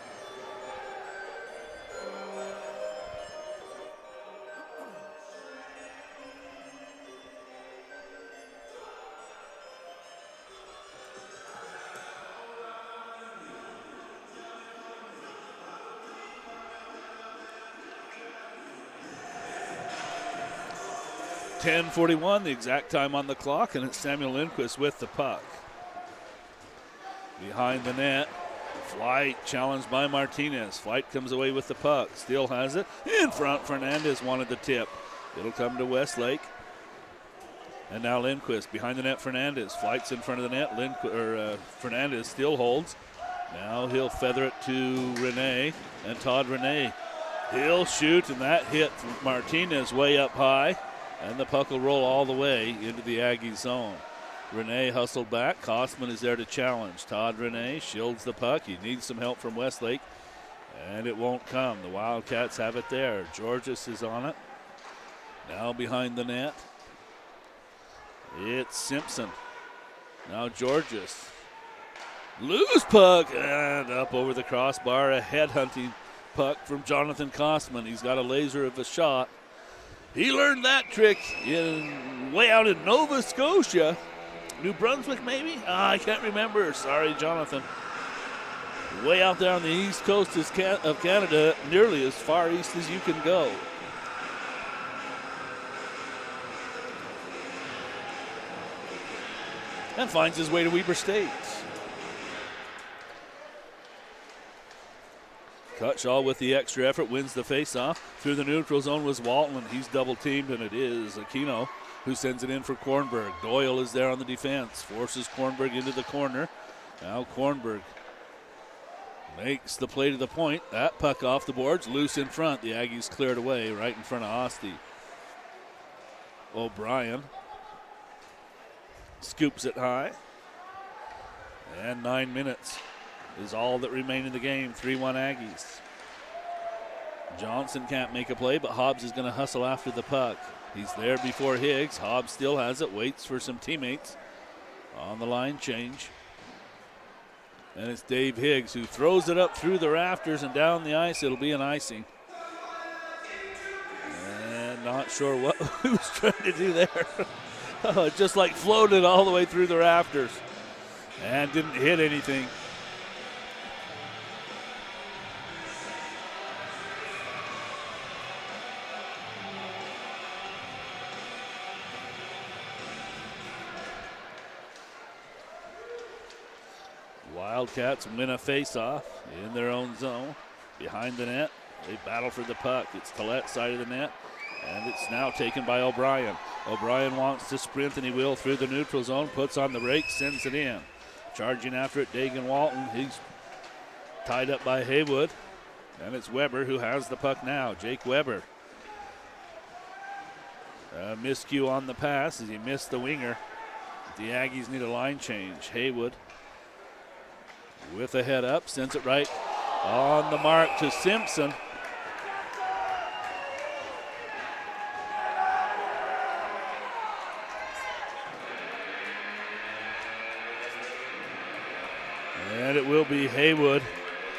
S1: 10:41, the exact time on the clock, and it's Samuel Lindquist with the puck. Behind the net, Flight challenged by Martinez. Flight comes away with the puck, still has it. In front, Fernandez wanted the tip. It'll come to Westlake. And now Lindquist behind the net, Fernandez. Flight's in front of the net. Fernandez still holds. Now he'll feather it to Rene, and Todd Rene. He'll shoot, and that hit Martinez way up high, and the puck will roll all the way into the Aggie zone. Rene hustled back. Kosman is there to challenge. Todd Rene shields the puck. He needs some help from Westlake, and it won't come. The Wildcats have it there. Georges is on it. Now behind the net, it's Simpson. Now Georges. Loose puck, and up over the crossbar. A headhunting puck from Jonathan Kosman. He's got a laser of a shot. He learned that trick way out in Nova Scotia. New Brunswick, maybe? I can't remember. Sorry, Jonathan. Way out there on the east coast of Canada, nearly as far east as you can go. And finds his way to Weber State. Cutshaw with the extra effort wins the faceoff. Through the neutral zone was Walton, and he's double teamed, and it is Aquino who sends it in for Kornberg. Doyle is there on the defense, forces Kornberg into the corner. Now Kornberg makes the play to the point. That puck off the boards, loose in front. The Aggies cleared away right in front of Osti. O'Brien scoops it high. And 9 minutes is all that remain in the game. 3-1 Aggies. Johnson can't make a play, but Hobbs is going to hustle after the puck. He's there before Higgs. Hobbs still has it, waits for some teammates on the line change. And it's Dave Higgs who throws it up through the rafters and down the ice. It'll be an icing. And not sure what he was trying to do there. It just like floated all the way through the rafters and didn't hit anything. Wildcats win a face-off in their own zone. Behind the net, they battle for the puck. It's Tillett's side of the net, and it's now taken by O'Brien. O'Brien wants to sprint, and he will through the neutral zone, puts on the brakes, sends it in. Charging after it, Dagan Walton. He's tied up by Haywood, and it's Weber who has the puck now. Jake Weber. Miscue on the pass as he missed the winger. The Aggies need a line change. Haywood with a head up, sends it right on the mark to Simpson. And it will be Haywood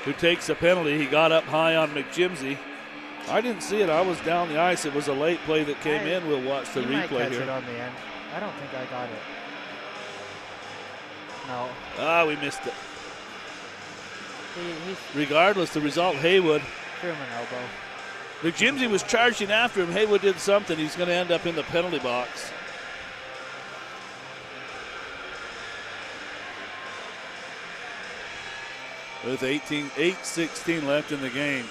S1: who takes a penalty. He got up high on McJimsey. I didn't see it. I was down the ice. It was a late play that came in. We'll watch the replay
S3: catch
S1: here.
S3: It on the end. I don't think I got it. No.
S1: We missed it.
S3: He's
S1: Regardless, the result, Haywood.
S3: threw him an elbow.
S1: McJimsey was charging after him. Haywood did something. He's going to end up in the penalty box. With 8:16 left in the game.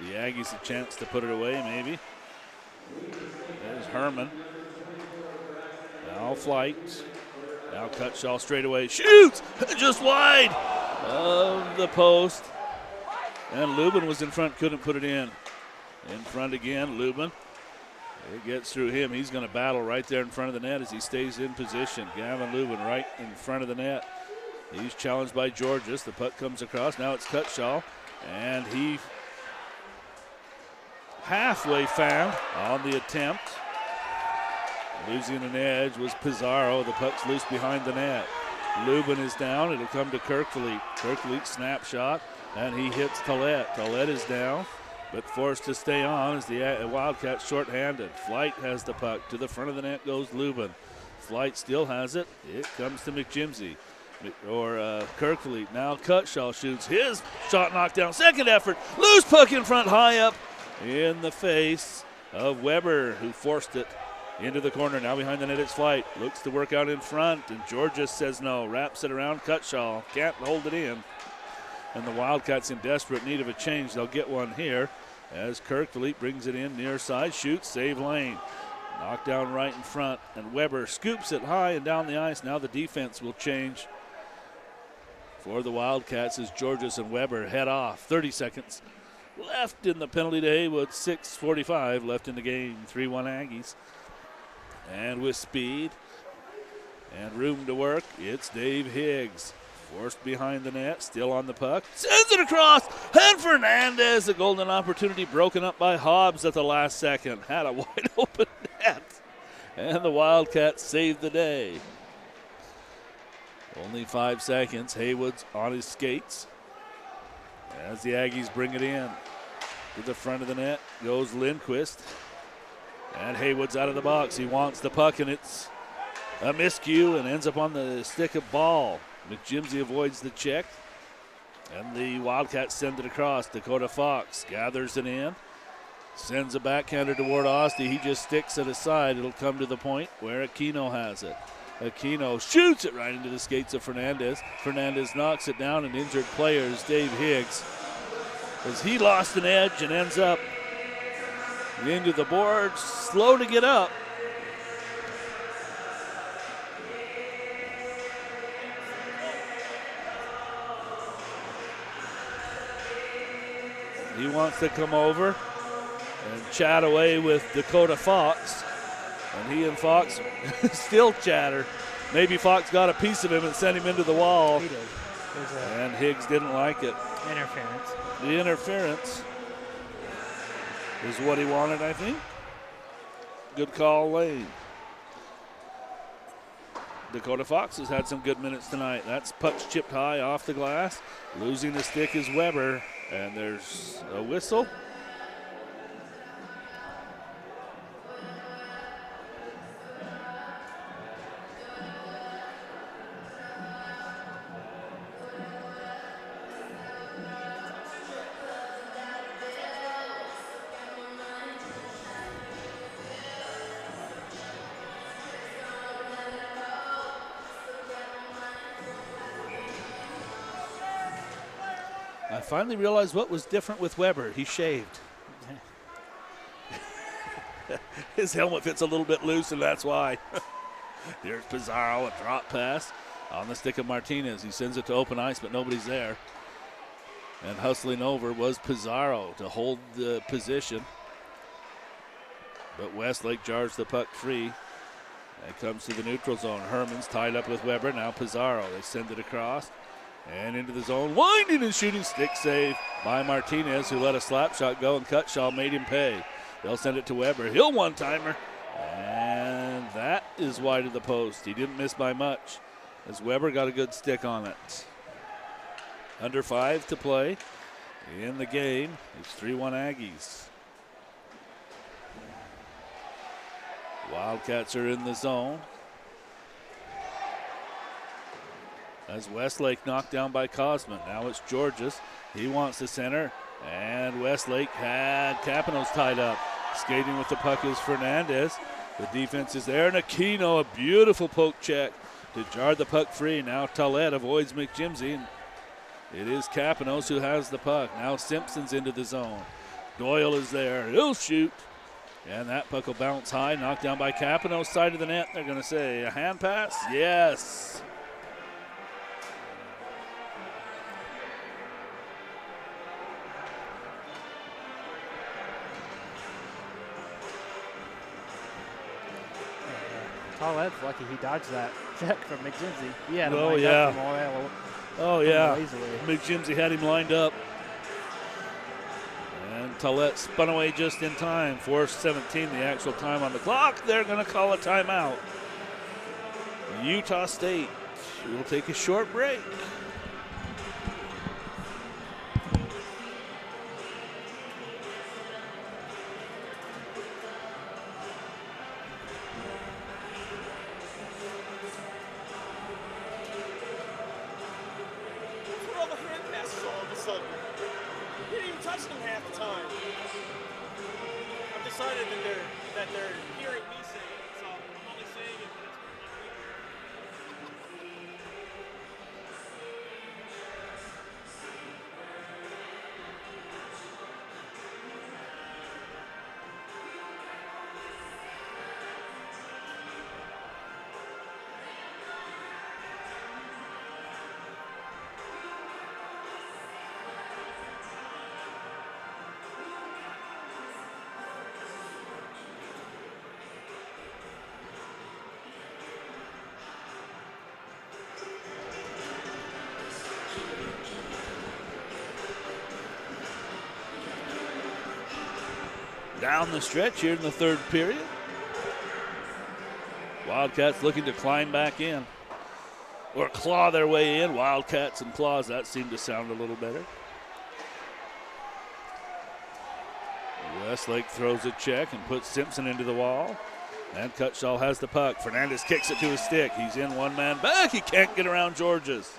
S1: The Aggies a chance to put it away, maybe. There's Herman. Now Flight. Now Cutshaw straight away. Shoots! Just wide of the post. And Lubin was in front, couldn't put it in. In front again, Lubin. It gets through him. He's going to battle right there in front of the net as he stays in position. Gavin Lubin right in front of the net. He's challenged by Georges. The puck comes across. Now it's Cutshaw. And he halfway found on the attempt. Losing an edge was Pizarro. The puck's loose behind the net. Lubin is down. It'll come to Kirkfleet. Kirkfleet snapshot, and he hits Tillett. Tillett is down, but forced to stay on as the Wildcats shorthanded. Flight has the puck. To the front of the net goes Lubin. Flight still has it. It comes to McJimsey. Kirkfleet. Now Cutshaw shoots. His shot knocked down. Second effort. Loose puck in front, high up in the face of Weber, who forced it Into the corner, now behind the net it's Flight. Looks to work out in front, and Georgia says no. Wraps it around Cutshaw. Can't hold it in. And the Wildcats in desperate need of a change. They'll get one here as Kirk Philippe brings it in near side. Shoots, save lane. Knocked down right in front, and Weber scoops it high and down the ice. Now the defense will change for the Wildcats as Georges and Weber head off. 30 seconds left in the penalty to Haywood. 6:45 left in the game. 3-1 Aggies. And with speed and room to work, it's Dave Higgs. Forced behind the net, still on the puck. Sends it across, and Fernandez, a golden opportunity broken up by Hobbs at the last second. Had a wide open net, and the Wildcats saved the day. Only 5 seconds. Haywood's on his skates as the Aggies bring it in. To the front of the net goes Lindquist. And Haywood's out of the box. He wants the puck, and it's a miscue and ends up on the stick of Ball. McJimsey avoids the check, and the Wildcats send it across. Dakota Fox gathers it in, sends a backhander toward Osti. He just sticks it aside. It'll come to the point where Aquino has it. Aquino shoots it right into the skates of Fernandez. Fernandez knocks it down, and injured players, Dave Higgs, as he lost an edge and ends up into the board, slow to get up. He wants to come over and chat away with Dakota Fox, and he and Fox still chatter. Maybe Fox got a piece of him and sent him into the wall.
S3: He did.
S1: And Higgs didn't like it.
S3: Interference.
S1: The interference is what he wanted, I think. Good call, Lane. Dakota Fox has had some good minutes tonight. That's puck's chipped high off the glass. Losing the stick is Weber, and there's a whistle. I finally realized what was different with Weber. He shaved. His helmet fits a little bit loose, and that's why. Here's Pizarro, a drop pass on the stick of Martinez. He sends it to open ice, but nobody's there. And hustling over was Pizarro to hold the position. But Westlake jars the puck free. It comes to the neutral zone. Herman's tied up with Weber. Now Pizarro. They send it across. And into the zone, winding and shooting, stick save by Martinez, who let a slap shot go, and Cutshaw made him pay. They'll send it to Weber. He'll one-timer, and that is wide of the post. He didn't miss by much, as Weber got a good stick on it. Under 5 to play in the game. It's 3-1 Aggies. Wildcats are in the zone. As Westlake knocked down by Cosman. Now it's Georges. He wants the center. And Westlake had Capinos tied up. Skating with the puck is Fernandez. The defense is there. And Aquino, a beautiful poke check to jar the puck free. Now Tallett avoids McJimsey. And it is Capinos who has the puck. Now Simpson's into the zone. Doyle is there. He'll shoot. And that puck will bounce high. Knocked down by Capinos, side of the net. They're going to say a hand pass. Yes.
S3: Tolled's lucky he dodged that check from McJimsey. He had him
S1: Oh,
S3: lined
S1: yeah.
S3: up from all
S1: Oh, yeah.
S3: easily.
S1: McJimsey had him lined up. And Tallett spun away just in time. 4:17, the actual time on the clock. They're going to call a timeout. Utah State will take a short break.
S4: That they're hearing me say
S1: down the stretch here in the third period. Wildcats looking to climb back in or claw their way in. Wildcats and claws, that seemed to sound a little better. Westlake throws a check and puts Simpson into the wall. And Cutshaw has the puck. Fernandez kicks it to his stick. He's in one man back. He can't get around Georges.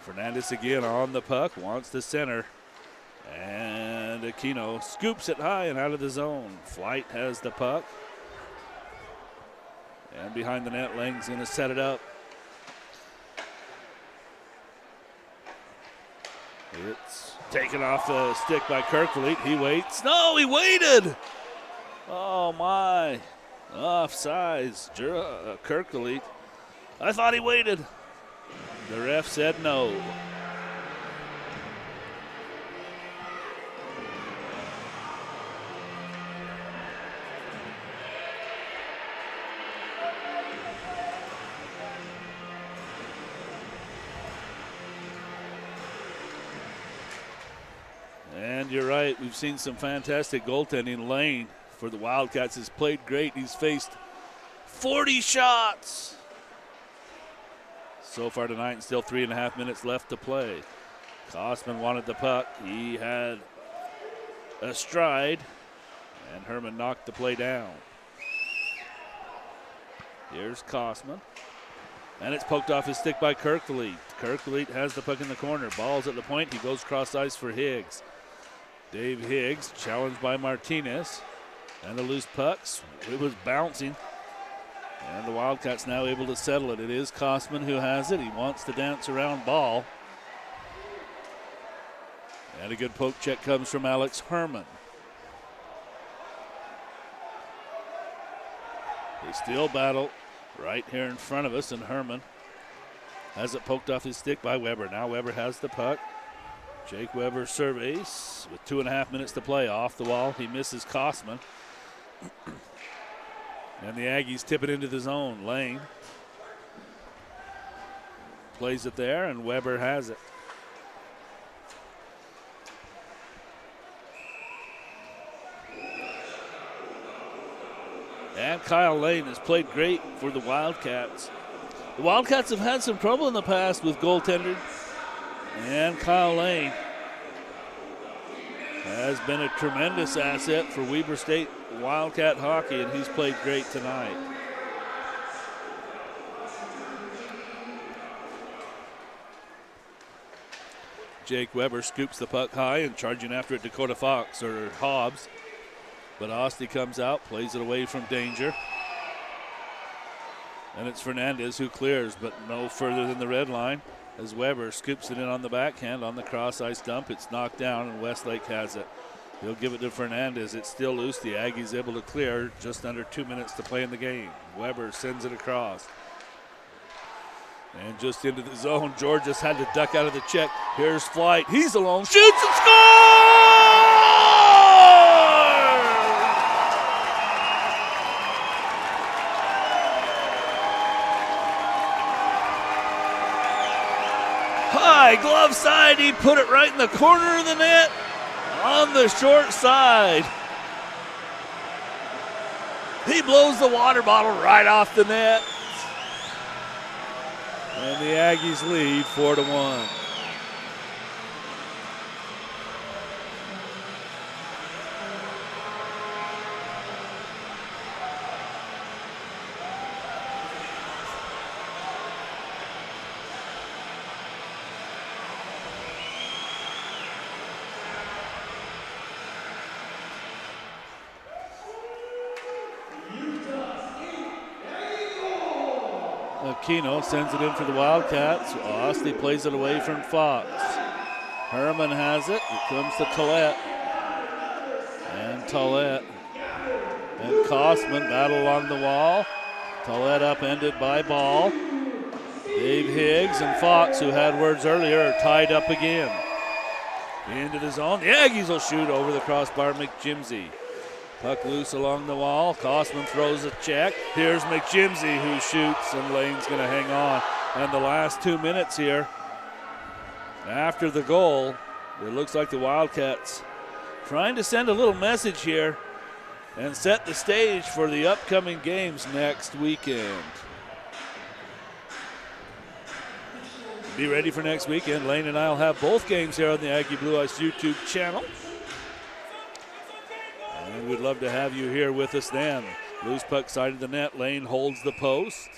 S1: Fernandez again on the puck, wants the center. And Aquino scoops it high and out of the zone. Flight has the puck. And behind the net, Lang's going to set it up. It's taken off the stick by Kirkleet. He waits. No, he waited. Oh, my. Offsides. Kirkleet. I thought he waited. The ref said no. And you're right, we've seen some fantastic goaltending. Lane for the Wildcats has played great. He's faced 40 shots so far tonight, and still 3.5 minutes left to play. Kosman wanted the puck. He had a stride, and Herman knocked the play down. Here's Kosman. And it's poked off his stick by Kirkleet. Kirkleet has the puck in the corner. Ball's at the point. He goes cross ice for Higgs. Dave Higgs challenged by Martinez. And the loose pucks. It was bouncing. And the Wildcats now able to settle it. It is Kosman who has it. He wants to dance around ball. And a good poke check comes from Alex Herman. They still battle right here in front of us, and Herman has it poked off his stick by Weber. Now Weber has the puck. Jake Weber surveys with 2.5 minutes to play. Off the wall, he misses Kosman. And the Aggies tip it into the zone. Lane plays it there, and Weber has it. And Kyle Lane has played great for the Wildcats. The Wildcats have had some trouble in the past with goaltender. And Kyle Lane has been a tremendous asset for Weber State Wildcat hockey, and he's played great tonight. Jake Weber scoops the puck high, and charging after it Dakota Fox or Hobbs. But Osti comes out, plays it away from danger. And it's Fernandez who clears, but no further than the red line as Weber scoops it in on the backhand on the cross ice dump. It's knocked down, and Westlake has it. He'll give it to Fernandez. It's still loose. The Aggies able to clear. Just under 2 minutes to play in the game. Weber sends it across. And just into the zone. Georges had to duck out of the check. Here's Flight. He's alone. Shoots and scores! High glove side. He put it right in the corner of the net on the short side. He blows the water bottle right off the net. And the Aggies lead 4-1. Aquino sends it in for the Wildcats. Osti plays it away from Fox. Herman has it. It comes to Tollett. And Tollett and Kosman battle along the wall. Tollett upended by Ball. Dave Higgs and Fox, who had words earlier, are tied up again. Into the zone. The Aggies will shoot over the crossbar. McJimsey. Puck loose along the wall. Kosman throws a check. Here's McJimsey who shoots, and Lane's going to hang on. And the last 2 minutes here, after the goal, it looks like the Wildcats trying to send a little message here and set the stage for the upcoming games next weekend. Be ready for next weekend. Lane and I will have both games here on the Aggie Blue Ice YouTube channel. And we'd love to have you here with us then. Loose puck side of the net. Lane holds the post.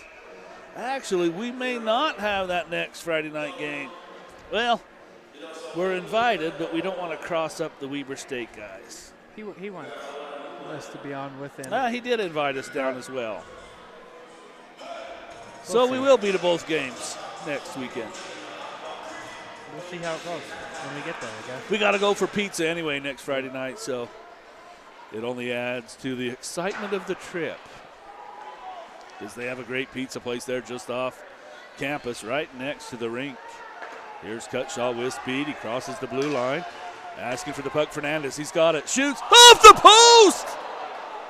S1: Actually, we may not have that next Friday night game. Well, we're invited, but we don't want to cross up the Weber State guys.
S3: He wants us to be on with him.
S1: He did invite us down as well. So we will be to both games next weekend.
S3: We'll see how it goes when we get there, I guess.
S1: We got to go for pizza anyway next Friday night, so it only adds to the excitement of the trip. Because they have a great pizza place there just off campus, right next to the rink. Here's Cutshaw with speed. He crosses the blue line. Asking for the puck, Fernandez. He's got it. Shoots off the post!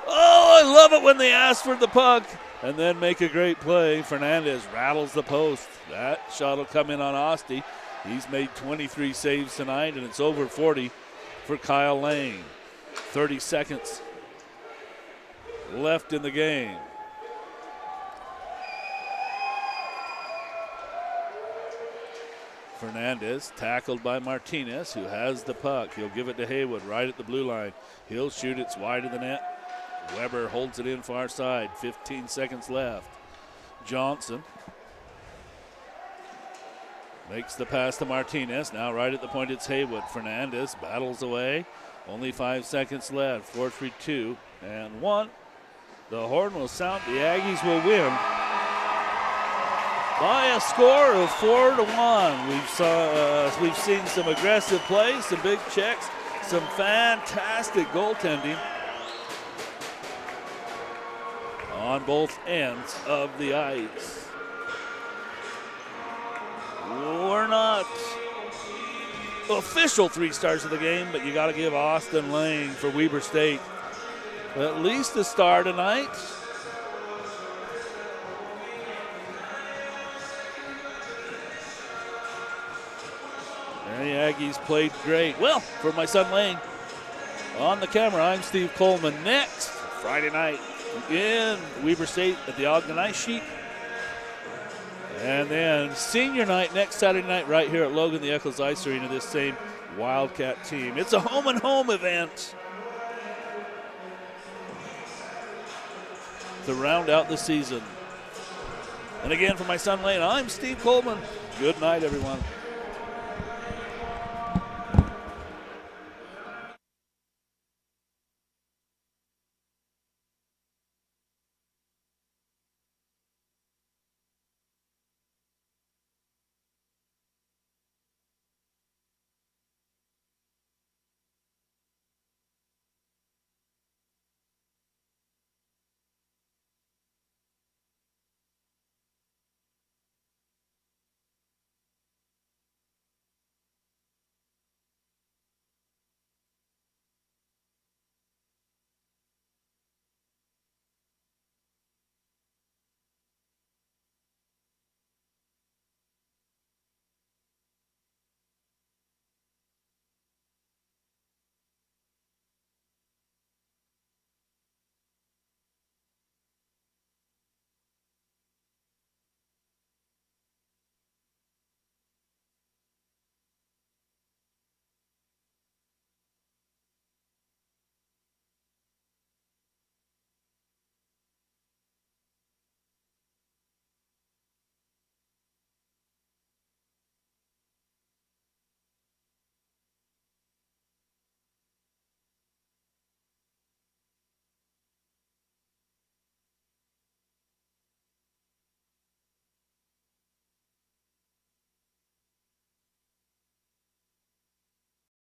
S1: Oh, I love it when they ask for the puck and then make a great play. Fernandez rattles the post. That shot will come in on Oste. He's made 23 saves tonight, and it's over 40 for Kyle Lane. 30 seconds left in the game. Fernandez tackled by Martinez, who has the puck. He'll give it to Haywood right at the blue line. He'll shoot. It's wide of the net. Weber holds it in far side. 15 seconds left. Johnson makes the pass to Martinez. Now right at the point, it's Haywood. Fernandez battles away. Only 5 seconds left. 4-3-2 and 1. The horn will sound. The Aggies will win by a score of 4-1. We've seen some aggressive plays, some big checks, some fantastic goaltending on both ends of the ice. We're not official 3 stars of the game, but you got to give Austin Lane for Weber State at least a star tonight. And the Aggies played great. Well, for my son Lane, on the camera, I'm Steve Coleman. Next Friday night in Weber State at the Ogden Ice Sheet. And then senior night next Saturday night right here at Logan, the Eccles Ice Arena, this same Wildcat team. It's a home and home event to round out the season. And again, for my son Lane, I'm Steve Coleman. Good night, everyone.